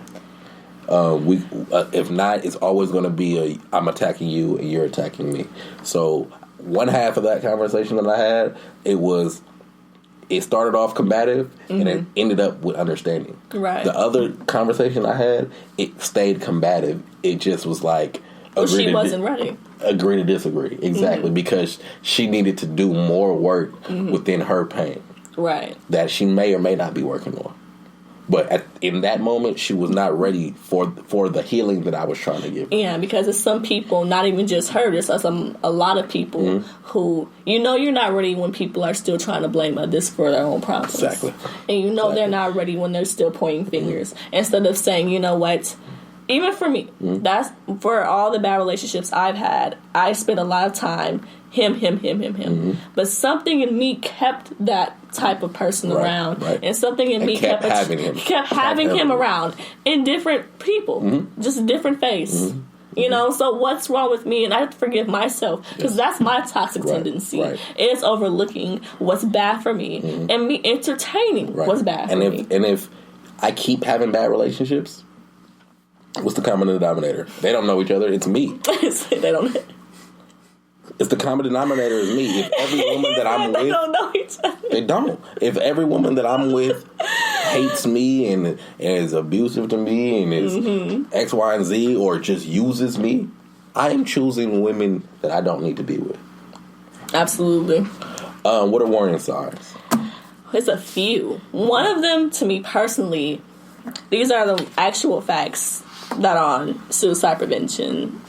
If not, it's always going to be I'm attacking you and you're attacking me. So one half of that conversation that I had, it started off combative and it ended up with understanding. Right. The other conversation I had, it stayed combative. It just was like... she wasn't ready. Agree to disagree. Exactly. Because she needed to do more work within her pain. Right. That she may or may not be working on. But in that moment, she was not ready for the healing that I was trying to give her. Yeah, because it's some people, not even just her, there's a lot of people who, you're not ready when people are still trying to blame others for their own problems. Exactly. And they're not ready when they're still pointing fingers. Instead of saying, you know what, even for me, that's for all the bad relationships I've had, I spent a lot of time him. But something in me kept that type of person around. Right. And something in me kept having him around in different people. Just a different face. So what's wrong with me? And I have to forgive myself because that's my toxic tendency. Right. It's overlooking what's bad for me and me entertaining what's bad for me. And if I keep having bad relationships, what's the common denominator? They don't know each other. It's me. They don't know. It's the common denominator is me. If every woman that I'm with... They don't know each other. They don't. If every woman that I'm with hates me and is abusive to me and is X, Y, and Z or just uses me, I am choosing women that I don't need to be with. Absolutely. What are warning signs? There's a few. One of them, to me personally, these are the actual facts that are on suicide prevention.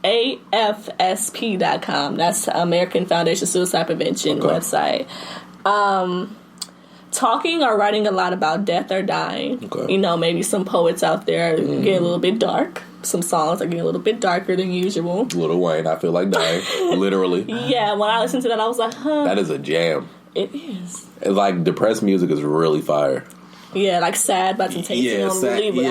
AFSP.com. That's American Foundation Suicide Prevention website. Talking or writing a lot about death or dying. Okay. Maybe some poets out there get a little bit dark. Some songs are getting a little bit darker than usual. Lil Wayne, I feel like dying. Literally. Yeah, when I listened to that, I was like, huh. That is a jam. It is. It's like depressed music is really fire. Yeah, like Sad by Temptation. Yeah, I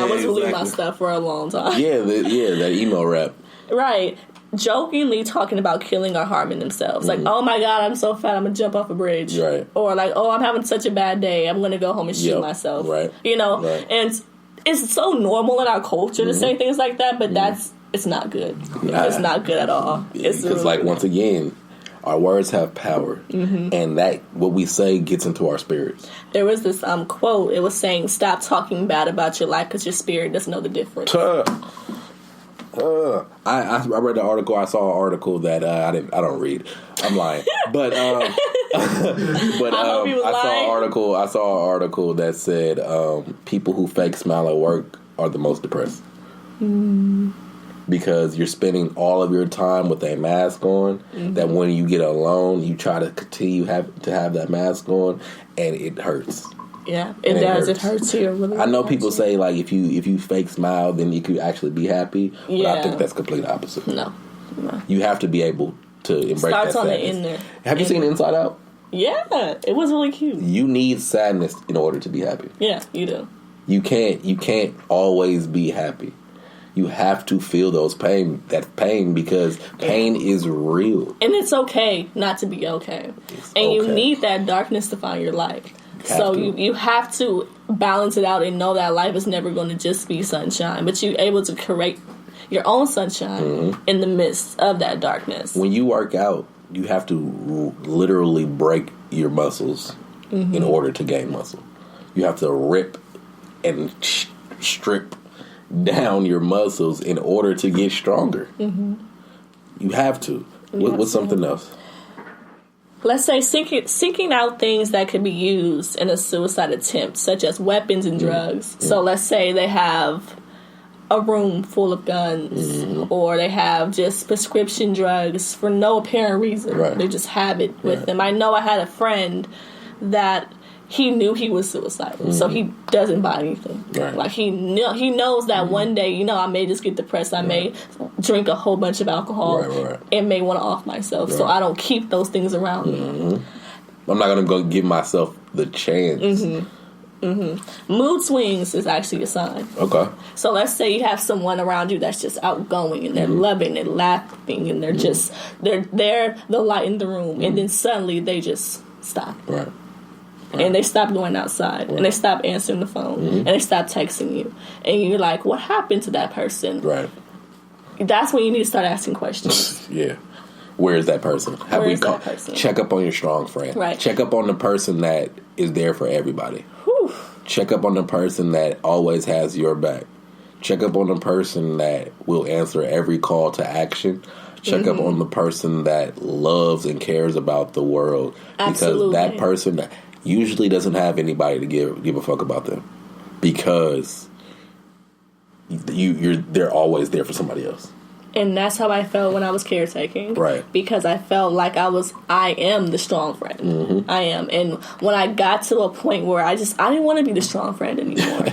was believing my stuff for a long time. Yeah, that emo rap. Right. Jokingly talking about killing or harming themselves. Like, oh my God, I'm so fat, I'm going to jump off a bridge. Right. Or like, oh, I'm having such a bad day, I'm going to go home and shoot myself. Right. Right. And it's so normal in our culture to say things like that, but it's not good. It's not good at all. It's really like, once again, our words have power, and that what we say gets into our spirits. There was this quote. It was saying, "Stop talking bad about your life because your spirit doesn't know the difference." I read the article. I saw an article that I don't read. I'm lying, but I saw an article that said people who fake smile at work are the most depressed. Because you're spending all of your time with a mask on, that when you get alone, you try to continue to have that mask on, and it hurts. Yeah, it does. It hurts you. Really, I know people say, like, if you fake smile, then you could actually be happy. But I think that's complete opposite. No. You have to be able to embrace that sadness. Starts on the inner. Have you seen Inside Out? Yeah, it was really cute. You need sadness in order to be happy. Yeah, you do. You can't always be happy. You have to feel that pain because pain is real. And it's okay not to be okay. You need that darkness to find your light. So you have to balance it out and know that life is never going to just be sunshine. But you're able to create your own sunshine in the midst of that darkness. When you work out, you have to literally break your muscles in order to gain muscle. You have to rip and strip down your muscles in order to get stronger. You have to. What's something else? Let's say seeking out things that could be used in a suicide attempt, such as weapons and drugs. So let's say they have a room full of guns, or they have just prescription drugs for no apparent reason. Right. They just have it with them. I know I had a friend that he knew he was suicidal, so he doesn't buy anything. Right. Like he knows that one day, I may just get depressed. I may drink a whole bunch of alcohol and may want to off myself. So I don't keep those things around me. I'm not going to go give myself the chance. Mood swings is actually a sign. Okay. So let's say you have someone around you that's just outgoing and they're loving and laughing and they're just they're the light in the room, and then suddenly they just stop. Right. And they stop going outside, and they stop answering the phone, and they stop texting you. And you're like, what happened to that person? Right. That's when you need to start asking questions. Yeah. Where is that person? That person? Check up on your strong friend. Right. Check up on the person that is there for everybody. Whew. Check up on the person that always has your back. Check up on the person that will answer every call to action. Check up on the person that loves and cares about the world. Absolutely. Because that person usually doesn't have anybody to give a fuck about them, because they're always there for somebody else. And that's how I felt when I was caretaking. Right. Because I felt like I am the strong friend. I am. And when I got to a point where I didn't want to be the strong friend anymore.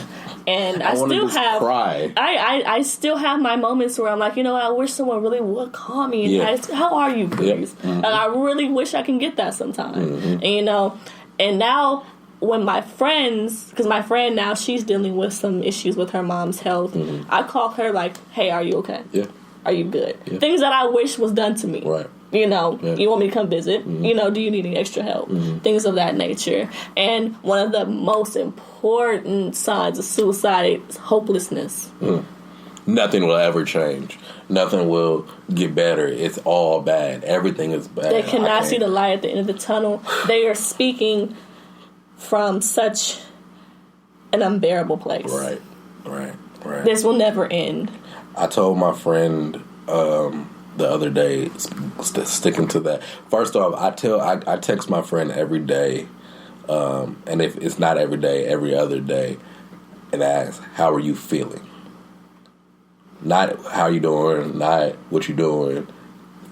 And I still have cry. I still have my moments where I'm like, I wish someone really would call me and ask, how are you, please? And I really wish I can get that sometime. And now when my friends, because my friend now, she's dealing with some issues with her mom's health, I call her like, hey, are you okay? Yeah. Are you good? Yeah. Things that I wish was done to me. Right. You want me to come visit? Do you need any extra help? Things of that nature. And one of the most important signs of suicide is hopelessness. Nothing will ever change. Nothing will get better. It's all bad. Everything is bad. They cannot see the light at the end of the tunnel. They are speaking from such an unbearable place. Right. This will never end. I told my friend the other day, sticking to that. First off, I text my friend every day, and if it's not every day, every other day, and ask, how are you feeling? Not how you doing, not what you doing.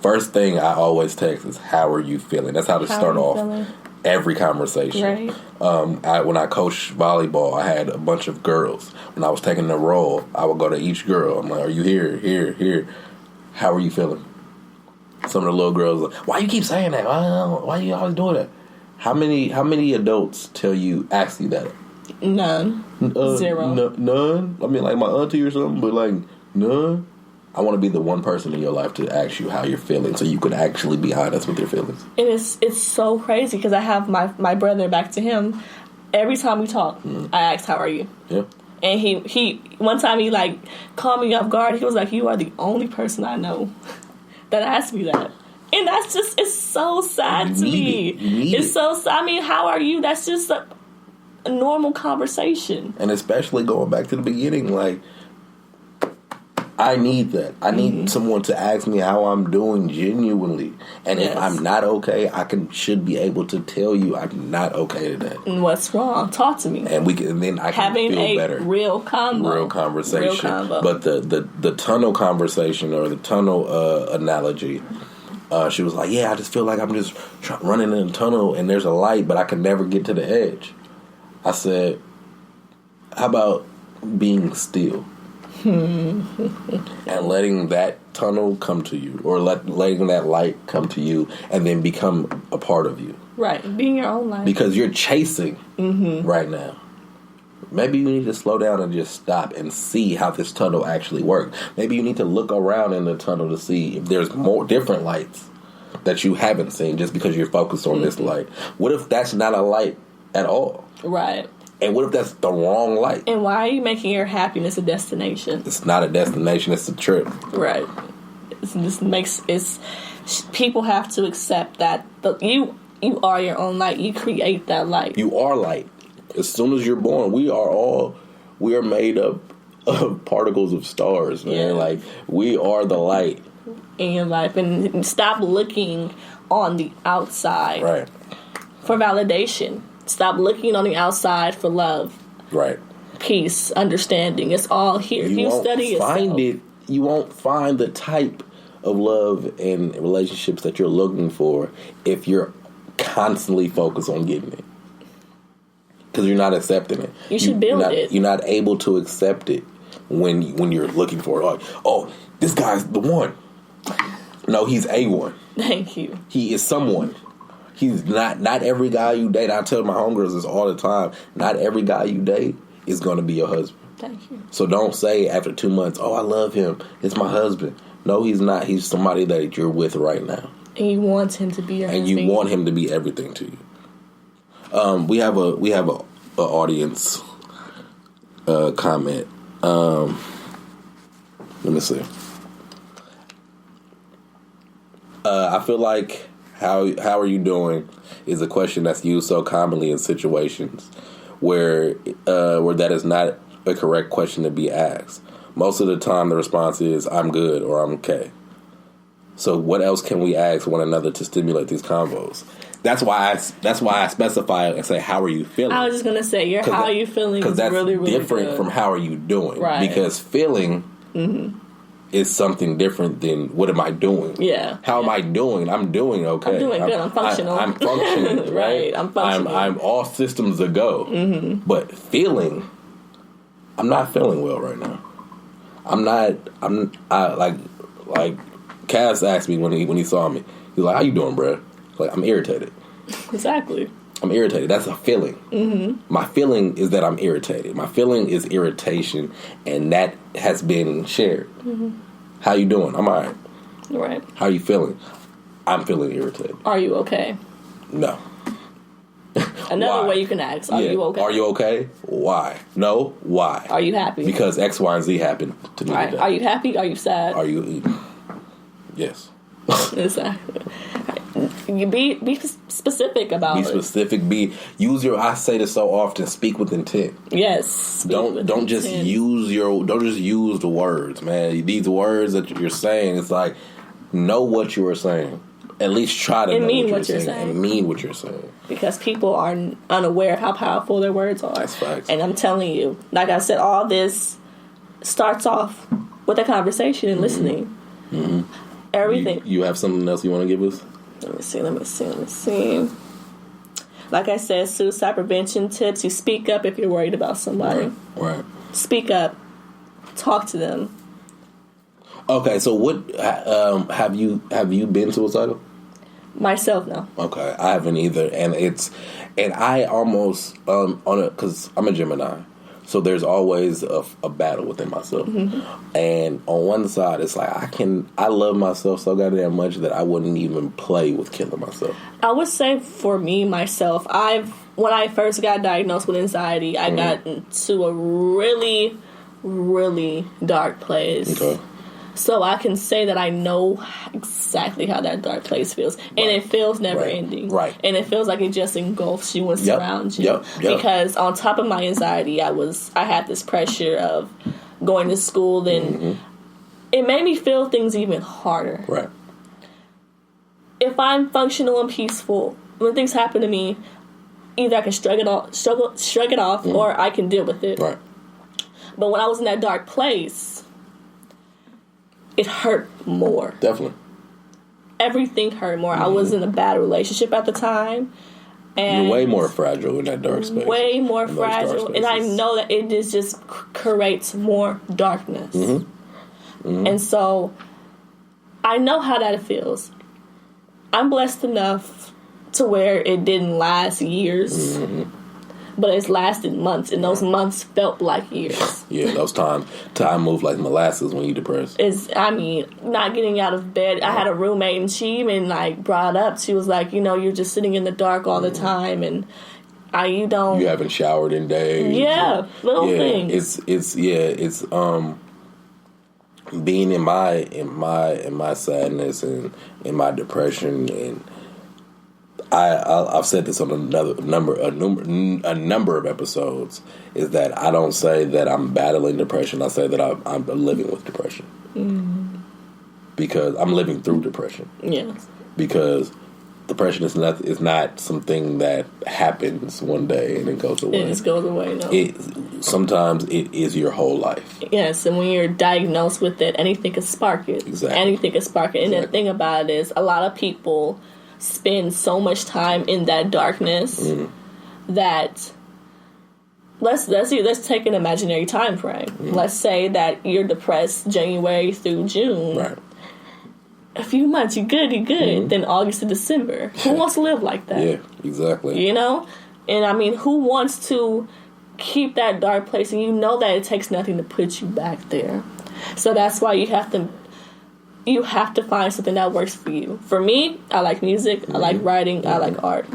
First thing I always text is, how are you feeling? That's how to start off every conversation. Right. When I coached volleyball, I had a bunch of girls. When I was taking the role, I would go to each girl. I'm like, are you here, here, here? How are you feeling? Some of the little girls are like, why you keep saying that? Why you always doing that? How many adults ask you that? None. Zero. None? I mean, like my auntie or something, but like, none? I want to be the one person in your life to ask you how you're feeling so you can actually be honest with your feelings. It's so crazy because I have my brother, back to him, every time we talk, I ask, how are you? Yeah. And he one time he like caught me off guard. He was like, you are the only person I know that asked me that. And that's just, it's so sad to me. It's so sad. I mean, how are you? That's just a normal conversation. And especially going back to the beginning, like, I need that. I need someone to ask me how I'm doing genuinely. And if I'm not okay, should be able to tell you I'm not okay today. And what's wrong? Talk to me. And then I can feel better. Having a real conversation. Real combo. But the tunnel conversation or the tunnel analogy, she was like, yeah, I just feel like I'm just running in a tunnel and there's a light, but I can never get to the edge. I said, how about being still? And letting that tunnel come to you, or letting that light come to you, and then become a part of you. Right, being your own light. Because you're chasing right now. Maybe you need to slow down and just stop and see how this tunnel actually works. Maybe you need to look around in the tunnel to see if there's more different lights that you haven't seen just because you're focused on this light. What if that's not a light at all? Right. And what if that's the wrong light? And why are you making your happiness a destination? It's not a destination, it's a trip. Right. People have to accept that you are your own light. You create that light. You are light. As soon as you're born, we are made up of particles of stars, man. Yeah. Like, we are the light in your life. And stop looking on the outside for validation. Stop looking on the outside for love. Right. Peace, understanding. It's all here. You study yourself. You won't find the type of love and relationships that you're looking for if you're constantly focused on getting it. Because you're not accepting it. You should build it. You're not able to accept it when you're looking for it. Like, oh, this guy's the one. No, he's a one. Thank you. He is someone. He's not every guy you date. I tell my homegirls this all the time. Not every guy you date is going to be your husband. Thank you. So don't say after 2 months, oh, I love him. It's my husband. No, he's not. He's somebody that you're with right now. And you want him to be your husband. And you want him to be everything to you. We have a audience comment. Let me see. I feel like how are you doing is a question that's used so commonly in situations where that is not a correct question to be asked. Most of the time, the response is "I'm good" or "I'm okay." So, what else can we ask one another to stimulate these convos? That's why I specify and say, "How are you feeling?" I was just gonna say, "How are you feeling?" Because that's really, really different good. From "How are you doing?" Right? Because feeling is something different than "What am I doing?" Yeah. How am I doing? I'm doing okay. I'm doing good. I'm functional. I'm functioning. Right. I'm functioning. I'm all systems a go. But feeling, I'm not feeling well right now. Like Cass asked me when he saw me. He's like, "How you doing, bro?" Like, I'm irritated. Exactly. I'm irritated. That's a feeling. My feeling is that I'm irritated. My feeling is irritation, and that has been shared. How you doing? I'm all right. Right. How you feeling? I'm feeling irritated. Are you okay? No. Another way you can ask, are you okay? Are you okay? Why? No. Why? Are you happy? Because X, Y, and Z happened to me today. Are you happy? Are you sad? Are you... Yes. Exactly. You be specific about it. Be specific. Use your. I say this so often. Speak with intent. Yes. Don't just use the words, man. These words that you're saying, it's like know what you are saying. At least try to know what you're saying. And mean what you're saying. Because people are unaware of how powerful their words are. That's facts. And I'm telling you, like I said, all this starts off with a conversation and listening. Mm-hmm. Everything. You have something else you want to give us? Let me see. Like I said, suicide prevention tips. You speak up if you're worried about somebody. Right. Speak up. Talk to them. Okay, so what have you been suicidal? Myself, no. Okay, I haven't either, and I almost on it because I'm a Gemini, so there's always a battle within myself, and on one side it's like I love myself so goddamn much that I wouldn't even play with killing myself. I would say for me myself, when I first got diagnosed with anxiety, I got into a really, really dark place. Okay. So I can say that I know exactly how that dark place feels. And it feels never ending. Right. And it feels like it just engulfs you and surrounds you. Yep. Because on top of my anxiety, I had this pressure of going to school. Then it made me feel things even harder. Right. If I'm functional and peaceful, when things happen to me, either I can shrug it off, or I can deal with it. Right. But when I was in that dark place, it hurt more. Definitely. Everything hurt more. I was in a bad relationship at the time. And you're way more fragile in that dark space. Way more fragile. And I know that it just creates more darkness. And so I know how that feels. I'm blessed enough to where it didn't last years. But it's lasted months, and those months felt like years. Yeah, those time moved like molasses when you're depressed. Not getting out of bed. I had a roommate, and she even brought up. She was like, you're just sitting in the dark all the time, and you haven't showered in days. Yeah, little things. It's being in my sadness and in my depression and. I've said this on a number of episodes, is that I don't say that I'm battling depression. I say that I'm living with depression. Because I'm living through depression. Yes. Because depression is not something that happens one day and it goes away. It just goes away, no. Sometimes it is your whole life. Yes, and when you're diagnosed with it, anything can spark it. Exactly. Anything can spark it. And the thing about it is, a lot of people spend so much time in that darkness that let's take an imaginary time frame. Let's say that you're depressed January through June. Right. A few months, you're good. Then August to December. Who wants to live like that? Yeah, exactly. And who wants to keep that dark place? And that it takes nothing to put you back there. So that's why you have to find something that works for you. For me, I like music, I like writing, I like art.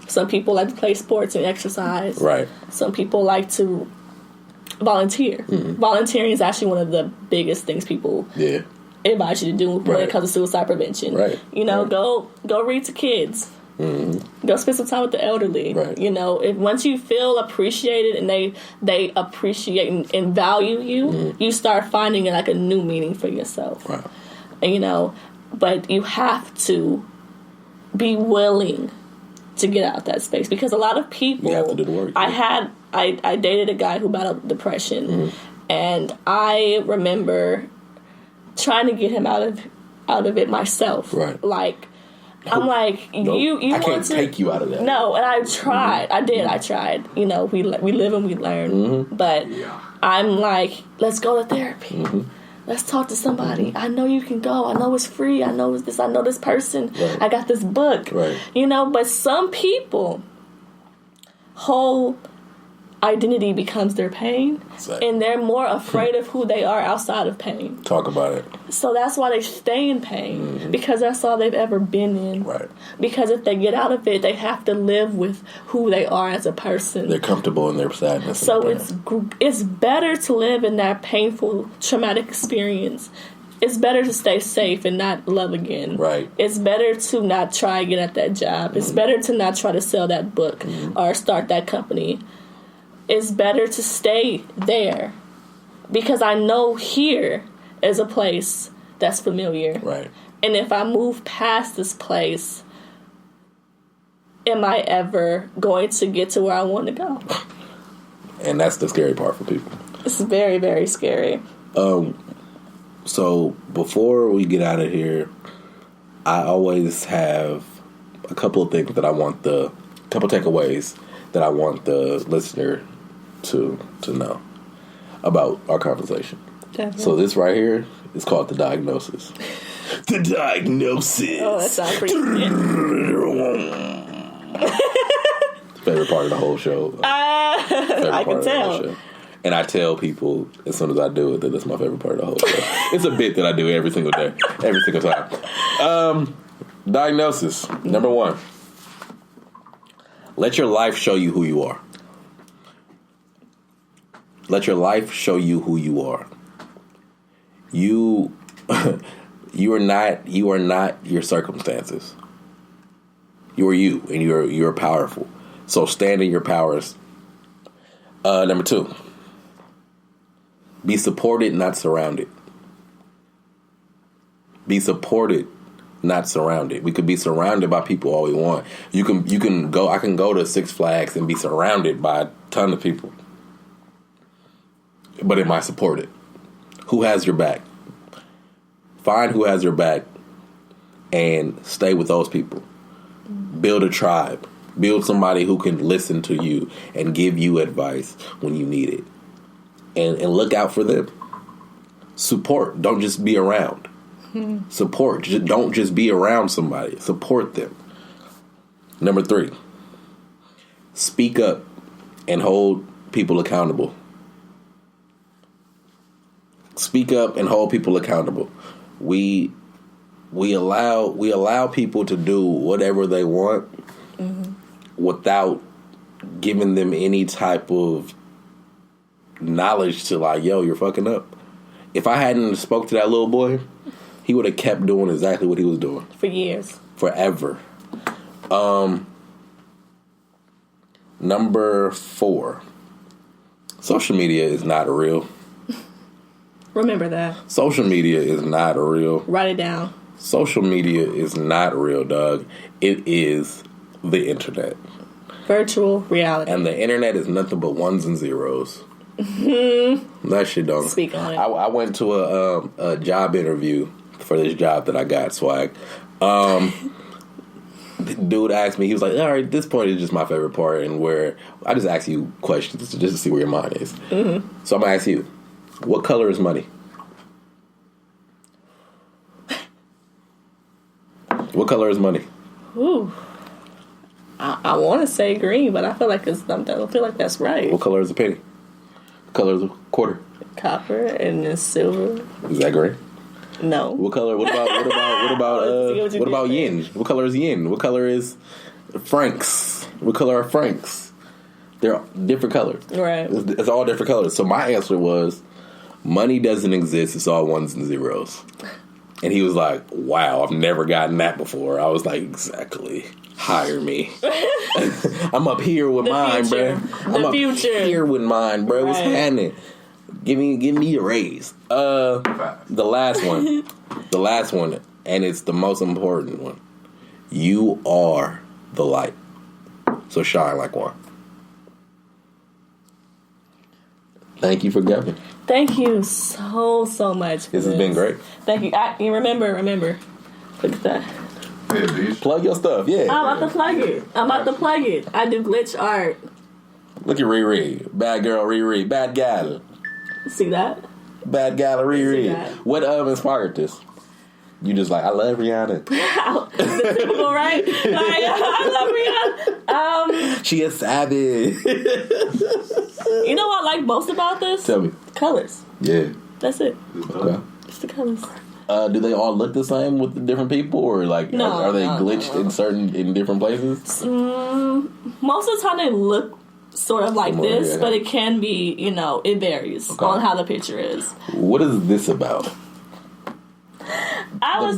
Some people like to play sports and exercise. Right. Some people like to volunteer. Volunteering is actually one of the biggest things people advise you to do when it comes to suicide prevention. Right. Go read to kids. Go spend some time with the elderly. Right. Once you feel appreciated and they appreciate and value you, you start finding a new meaning for yourself. Right. And but you have to be willing to get out that space, because a lot of people. You have to do the work. I dated a guy who battled depression, and I remember trying to get him out of it myself. Right. I'm like, you I can't take you out of that. No, and I tried. I did. I tried. We live and we learn. But I'm like, let's go to therapy. Let's talk to somebody. I know you can go. I know it's free. I know this. I know this person. Right. I got this book. Right. But some people, whole identity becomes their pain, and they're more afraid of who they are outside of pain. Talk about it. So that's why they stay in pain, because that's all they've ever been in. Right. Because if they get out of it, they have to live with who they are as a person. They're comfortable in their sadness. So it's better to live in that painful, traumatic experience. It's better to stay safe and not love again. Right. It's better to not try again at that job. It's better to not try to sell that book or start that company. It's better to stay there, because I know here is a place that's familiar. Right. And if I move past this place, am I ever going to get to where I want to go? And that's the scary part for people. It's very, very scary. So before we get out of here, I always have a couple of things that I want couple takeaways that I want the listener to know about our conversation. Definitely. So this right here is called the diagnosis. The diagnosis. Oh, that sounds pretty good. Favorite part of the whole show. I can tell. And I tell people as soon as I do it that it's my favorite part of the whole show. It's a bit that I do every single day, every single time. Diagnosis. Number 1. Let your life show you who you are. Let your life show you who you are. You are not your circumstances. You are you, and you're powerful. So stand in your powers. Number 2. Be supported, not surrounded. Be supported, not surrounded. We could be surrounded by people all we want. You can go. I can go to Six Flags and be surrounded by a ton of people. But am I supported? Who has your back? Find who has your back and stay with those people. Build a tribe. Build somebody who can listen to you and give you advice when you need it. And look out for them. Support. Don't just be around. Support. Don't just be around somebody. Support them. Number 3. Speak up and hold people accountable. Speak up and hold people accountable. We allow people to do whatever they want without giving them any type of knowledge to like, yo, you're fucking up. If I hadn't spoke to that little boy, he would have kept doing exactly what he was doing. For years. Forever. Number 4. Social media is not real. Remember that. Social media is not real. Write it down. Social media is not real, dog. It is the internet. Virtual reality. And the internet is nothing but ones and zeros. That shit don't. Speak on it. I went to a job interview for this job that I got, swag. The dude asked me, he was like, all right, this point is just my favorite part, and where I just ask you questions just to see where your mind is. So I'm going to ask you, what color is money? What color is money? Ooh. I want to say green, but I feel like I don't feel like that's right. What color is a penny? What color is a quarter? Copper and then silver. Is that green? No. What color? What about yen? What color is yen? What color is francs? What color are francs? They're different colors. Right. It's all different colors. So my answer was, money doesn't exist. It's all ones and zeros. And he was like, wow, I've never gotten that before. I was like, exactly. Hire me. I'm up here with mine, bro. I'm up here with mine, bro. What's happening? Give me a raise. The last one, and it's the most important one. You are the light, so shine like one. Thank you for coming. Thank you so much. This has been great. Thank you. You remember. Look at that. Plug your stuff, yeah. I'm about to plug it. I do glitch art. Look at Riri. Bad girl Riri. Bad gal. See that? Bad gal Riri. What inspired this? You just like, I love Rihanna. The typical, right? Like, I love Rihanna. She is savage. You know what I like most about this? Tell me. Colors. Yeah. That's it. Okay. Just the colors. Do they all look the same with the different people, or like are they glitched in different places? Most of the time they look sort of like this, but it can be, it varies on how the picture is. What is this about? I was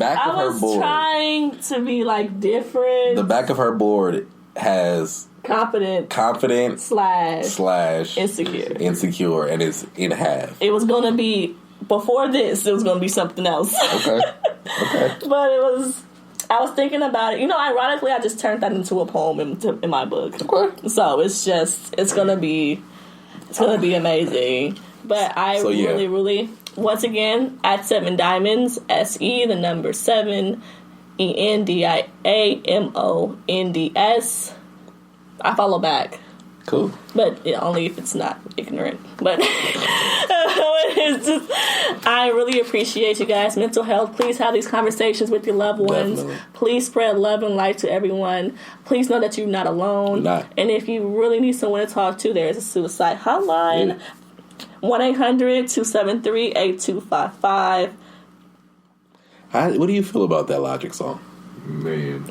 trying to be like different. The back of her board has confident slash insecure, and it's in half. It was gonna be before this, it was going to be something else. Okay. But I was thinking about it. Ironically, I just turned that into a poem in my book. Okay. So it's going to be amazing. But I really, once again, at 7 Diamonds, SE, the number 7, ENDIAMONDS. I follow back. Cool. But only if it's not ignorant. But I really appreciate you guys. Mental health. Please have these conversations with your loved ones. Definitely. Please spread love and light to everyone. Please know that you're not alone. You're not. And if you really need someone to talk to, there is a suicide hotline. 1-800-273-8255. What do you feel about that Logic song? Man.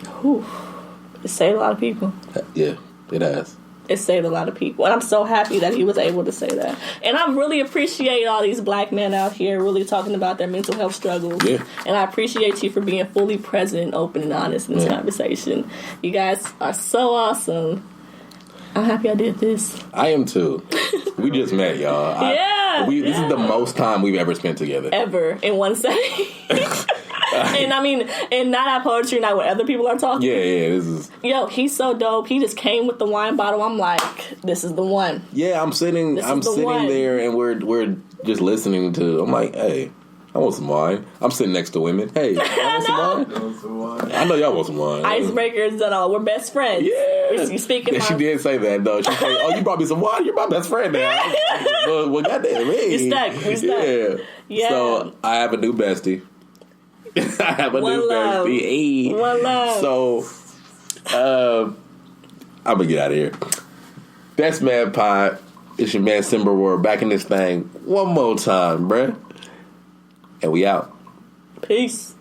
It saved a lot of people. Yeah, it has. It saved a lot of people. And I'm so happy that he was able to say that. And I really appreciate all these black men out here really talking about their mental health struggles. Yeah. And I appreciate you for being fully present, open, and honest in this conversation. You guys are so awesome. I'm happy I did this. I am too. We just met, y'all. This is the most time we've ever spent together. Ever. In one setting. And not at poetry night when other people are talking. Yeah, this is... Yo, he's so dope. He just came with the wine bottle. I'm like, this is the one. Yeah, I'm sitting there and we're just listening to... I'm like, hey, I want some wine. I'm sitting next to women. Hey, I want some wine? I know y'all want some wine. Icebreakers and all. We're best friends. Yeah. You speaking she did say that, though. She said, oh, you brought me some wine? You're my best friend now. Well, goddamn me. We stuck. Yeah. So, I have a new bestie. Bestie. Hey. One love. So, I'm gonna get out of here. BestMedPod. It's your man Simba. We're back in this thing one more time, bruh. And we out. Peace.